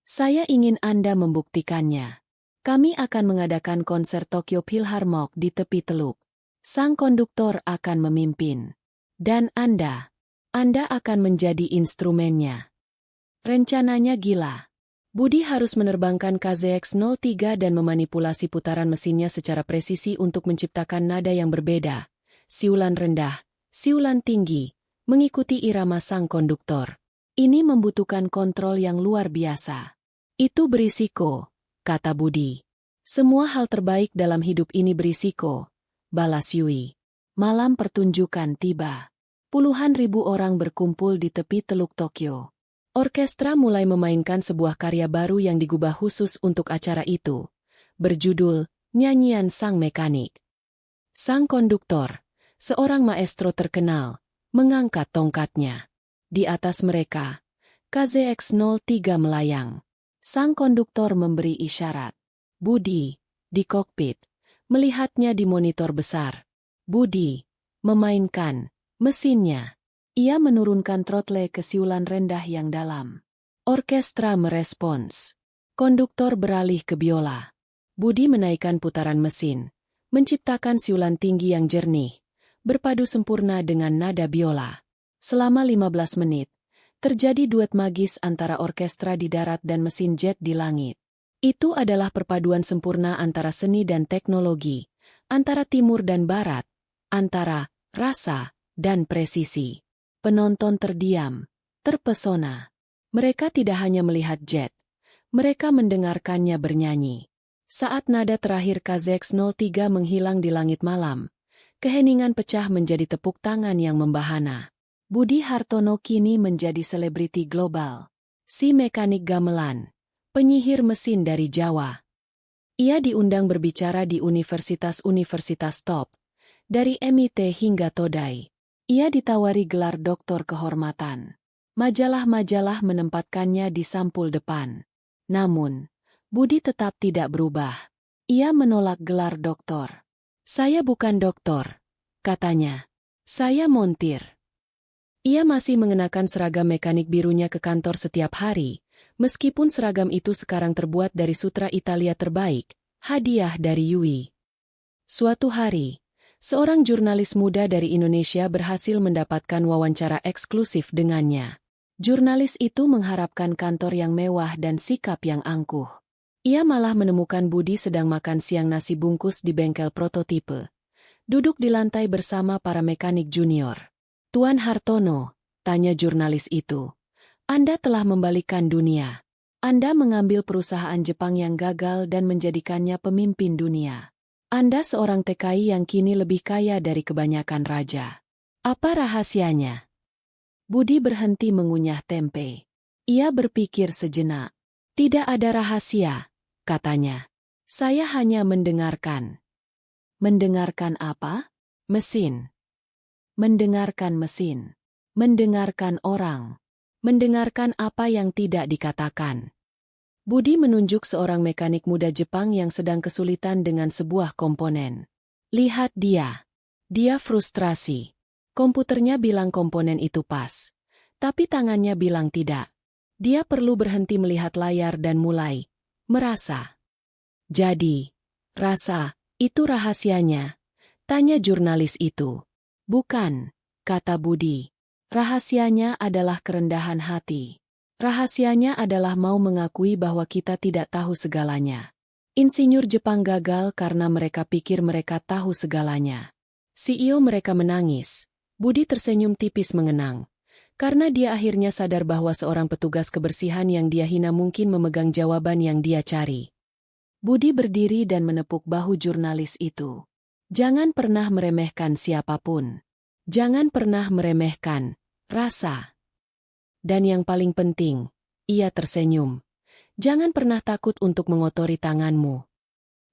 Saya ingin Anda membuktikannya. Kami akan mengadakan konser Tokyo Philharmonic di tepi teluk. Sang konduktor akan memimpin. Dan Anda akan menjadi instrumennya. Rencananya gila. Budi harus menerbangkan KZX-03 dan memanipulasi putaran mesinnya secara presisi untuk menciptakan nada yang berbeda. Siulan rendah, siulan tinggi, mengikuti irama sang konduktor. Ini membutuhkan kontrol yang luar biasa. Itu berisiko, kata Budi. Semua hal terbaik dalam hidup ini berisiko, balas Yui. Malam pertunjukan tiba. Puluhan ribu orang berkumpul di tepi Teluk Tokyo. Orkestra mulai memainkan sebuah karya baru yang digubah khusus untuk acara itu, berjudul Nyanyian Sang Mekanik. Sang konduktor, seorang maestro terkenal, mengangkat tongkatnya. Di atas mereka, KZX-03 melayang. Sang konduktor memberi isyarat. Budi, di kokpit, melihatnya di monitor besar. Budi, memainkan mesinnya. Ia menurunkan throttle ke siulan rendah yang dalam. Orkestra merespons. Konduktor beralih ke biola. Budi menaikkan putaran mesin, menciptakan siulan tinggi yang jernih, berpadu sempurna dengan nada biola. Selama 15 menit, terjadi duet magis antara orkestra di darat dan mesin jet di langit. Itu adalah perpaduan sempurna antara seni dan teknologi, antara timur dan barat, antara rasa dan presisi. Penonton terdiam, terpesona. Mereka tidak hanya melihat jet, mereka mendengarkannya bernyanyi. Saat nada terakhir KZX-03 menghilang di langit malam, keheningan pecah menjadi tepuk tangan yang membahana. Budi Hartono kini menjadi selebriti global. Si mekanik gamelan, penyihir mesin dari Jawa. Ia diundang berbicara di universitas-universitas top, dari MIT hingga Todai. Ia ditawari gelar doktor kehormatan. Majalah-majalah menempatkannya di sampul depan. Namun, Budi tetap tidak berubah. Ia menolak gelar doktor. "Saya bukan doktor," katanya. "Saya montir." Ia masih mengenakan seragam mekanik birunya ke kantor setiap hari, meskipun seragam itu sekarang terbuat dari sutra Italia terbaik, hadiah dari Yui. Suatu hari, seorang jurnalis muda dari Indonesia berhasil mendapatkan wawancara eksklusif dengannya. Jurnalis itu mengharapkan kantor yang mewah dan sikap yang angkuh. Ia malah menemukan Budi sedang makan siang nasi bungkus di bengkel prototipe. Duduk di lantai bersama para mekanik junior. "Tuan Hartono," tanya jurnalis itu, "Anda telah membalikan dunia. Anda mengambil perusahaan Jepang yang gagal dan menjadikannya pemimpin dunia. Anda seorang TKI yang kini lebih kaya dari kebanyakan raja. Apa rahasianya?" Budi berhenti mengunyah tempe. Ia berpikir sejenak. "Tidak ada rahasia," katanya. "Saya hanya mendengarkan." "Mendengarkan apa?" "Mesin." "Mendengarkan mesin." "Mendengarkan orang." "Mendengarkan apa yang tidak dikatakan." Budi menunjuk seorang mekanik muda Jepang yang sedang kesulitan dengan sebuah komponen. "Lihat dia." Dia frustrasi. Komputernya bilang komponen itu pas. Tapi tangannya bilang tidak. Dia perlu berhenti melihat layar dan mulai merasa. "Jadi, rasa, itu rahasianya?" tanya jurnalis itu. "Bukan," kata Budi. "Rahasianya adalah kerendahan hati. Rahasianya adalah mau mengakui bahwa kita tidak tahu segalanya." Insinyur Jepang gagal karena mereka pikir mereka tahu segalanya. CEO mereka menangis. Budi tersenyum tipis mengenang. Karena dia akhirnya sadar bahwa seorang petugas kebersihan yang dia hina mungkin memegang jawaban yang dia cari. Budi berdiri dan menepuk bahu jurnalis itu. "Jangan pernah meremehkan siapapun. Jangan pernah meremehkan rasa. Dan yang paling penting," ia tersenyum, "jangan pernah takut untuk mengotori tanganmu."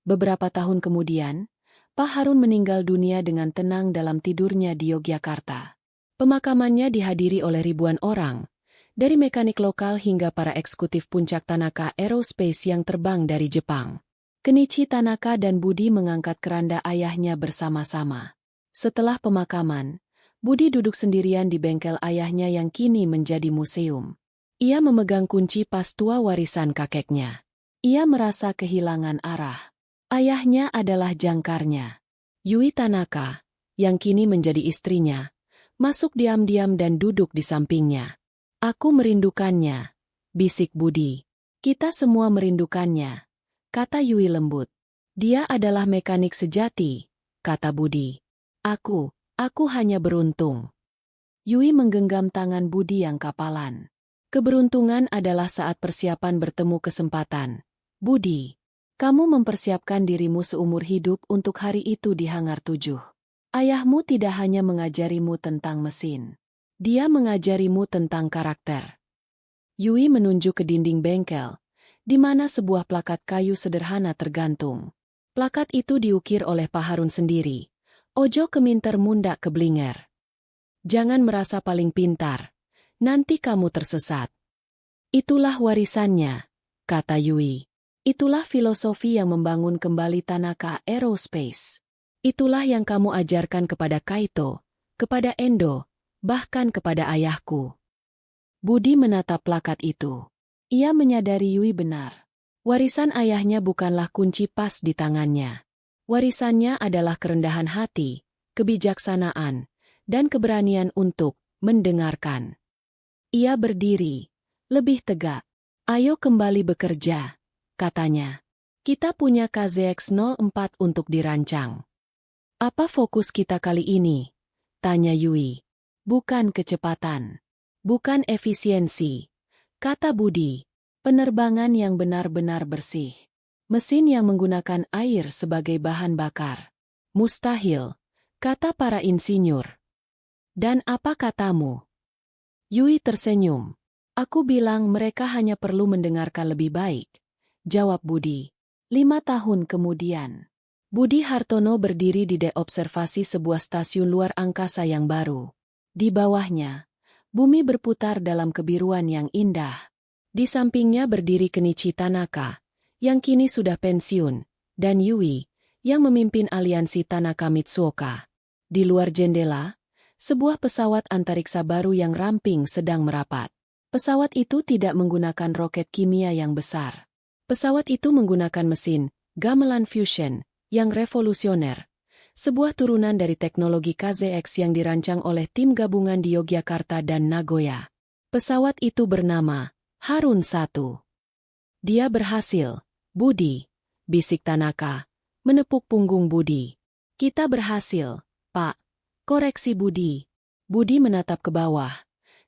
Beberapa tahun kemudian, Pak Harun meninggal dunia dengan tenang dalam tidurnya di Yogyakarta. Pemakamannya dihadiri oleh ribuan orang, dari mekanik lokal hingga para eksekutif puncak Tanaka Aerospace yang terbang dari Jepang. Kenichi Tanaka dan Budi mengangkat keranda ayahnya bersama-sama. Setelah pemakaman, Budi duduk sendirian di bengkel ayahnya yang kini menjadi museum. Ia memegang kunci pas tua warisan kakeknya. Ia merasa kehilangan arah. Ayahnya adalah jangkarnya. Yui Tanaka, yang kini menjadi istrinya, masuk diam-diam dan duduk di sampingnya. "Aku merindukannya," bisik Budi. "Kita semua merindukannya," kata Yui lembut. "Dia adalah mekanik sejati," kata Budi. Aku hanya beruntung." Yui menggenggam tangan Budi yang kapalan. "Keberuntungan adalah saat persiapan bertemu kesempatan. Budi, kamu mempersiapkan dirimu seumur hidup untuk hari itu di Hangar 7. Ayahmu tidak hanya mengajarimu tentang mesin. Dia mengajarimu tentang karakter." Yui menunjuk ke dinding bengkel, di mana sebuah plakat kayu sederhana tergantung. Plakat itu diukir oleh Pak Harun sendiri. "Ojo keminter munda keblinger. Jangan merasa paling pintar. Nanti kamu tersesat." "Itulah warisannya," kata Yui. "Itulah filosofi yang membangun kembali Tanaka Aerospace. Itulah yang kamu ajarkan kepada Kaito, kepada Endo, bahkan kepada ayahku." Budi menatap plakat itu. Ia menyadari Yui benar. Warisan ayahnya bukanlah kunci pas di tangannya. Warisannya adalah kerendahan hati, kebijaksanaan, dan keberanian untuk mendengarkan. Ia berdiri, lebih tegak. "Ayo kembali bekerja," katanya. "Kita punya KZX-04 untuk dirancang." "Apa fokus kita kali ini?" tanya Yui. "Bukan kecepatan. Bukan efisiensi," kata Budi. "Penerbangan yang benar-benar bersih. Mesin yang menggunakan air sebagai bahan bakar. Mustahil," kata para insinyur. "Dan apa katamu?" Yui tersenyum. "Aku bilang mereka hanya perlu mendengarkan lebih baik," jawab Budi. 5 tahun kemudian, Budi Hartono berdiri di dek observasi sebuah stasiun luar angkasa yang baru. Di bawahnya, Bumi berputar dalam kebiruan yang indah. Di sampingnya berdiri Kenichi Tanaka, yang kini sudah pensiun, dan Yui, yang memimpin aliansi Tanaka Mitsuoka. Di luar jendela, sebuah pesawat antariksa baru yang ramping sedang merapat. Pesawat itu tidak menggunakan roket kimia yang besar. Pesawat itu menggunakan mesin gamelan fusion yang revolusioner, sebuah turunan dari teknologi KZX yang dirancang oleh tim gabungan di Yogyakarta dan Nagoya. Pesawat itu bernama Harun 1. Dia berhasil, Budi, bisik Tanaka, menepuk punggung Budi. Kita berhasil, Pak. Koreksi Budi. Budi menatap ke bawah,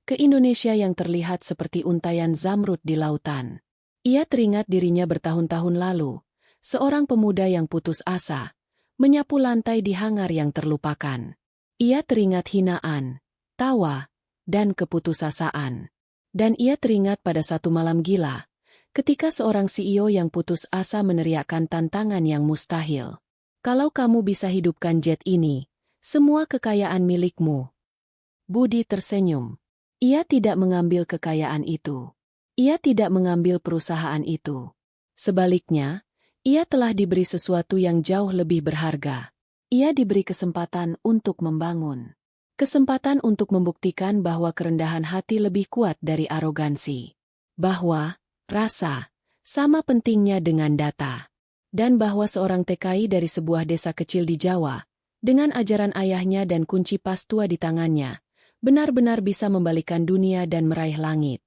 ke Indonesia yang terlihat seperti untayan zamrud di lautan. Ia teringat dirinya bertahun-tahun lalu, seorang pemuda yang putus asa, menyapu lantai di hangar yang terlupakan. Ia teringat hinaan, tawa, dan keputusasaan. Dan ia teringat pada satu malam gila, ketika seorang CEO yang putus asa meneriakkan tantangan yang mustahil. Kalau kamu bisa hidupkan jet ini, semua kekayaan milikmu. Budi tersenyum. Ia tidak mengambil kekayaan itu. Ia tidak mengambil perusahaan itu. Sebaliknya, ia telah diberi sesuatu yang jauh lebih berharga. Ia diberi kesempatan untuk membangun. Kesempatan untuk membuktikan bahwa kerendahan hati lebih kuat dari arogansi. Bahwa rasa sama pentingnya dengan data. Dan bahwa seorang TKI dari sebuah desa kecil di Jawa, dengan ajaran ayahnya dan kunci pas tua di tangannya, benar-benar bisa membalikan dunia dan meraih langit.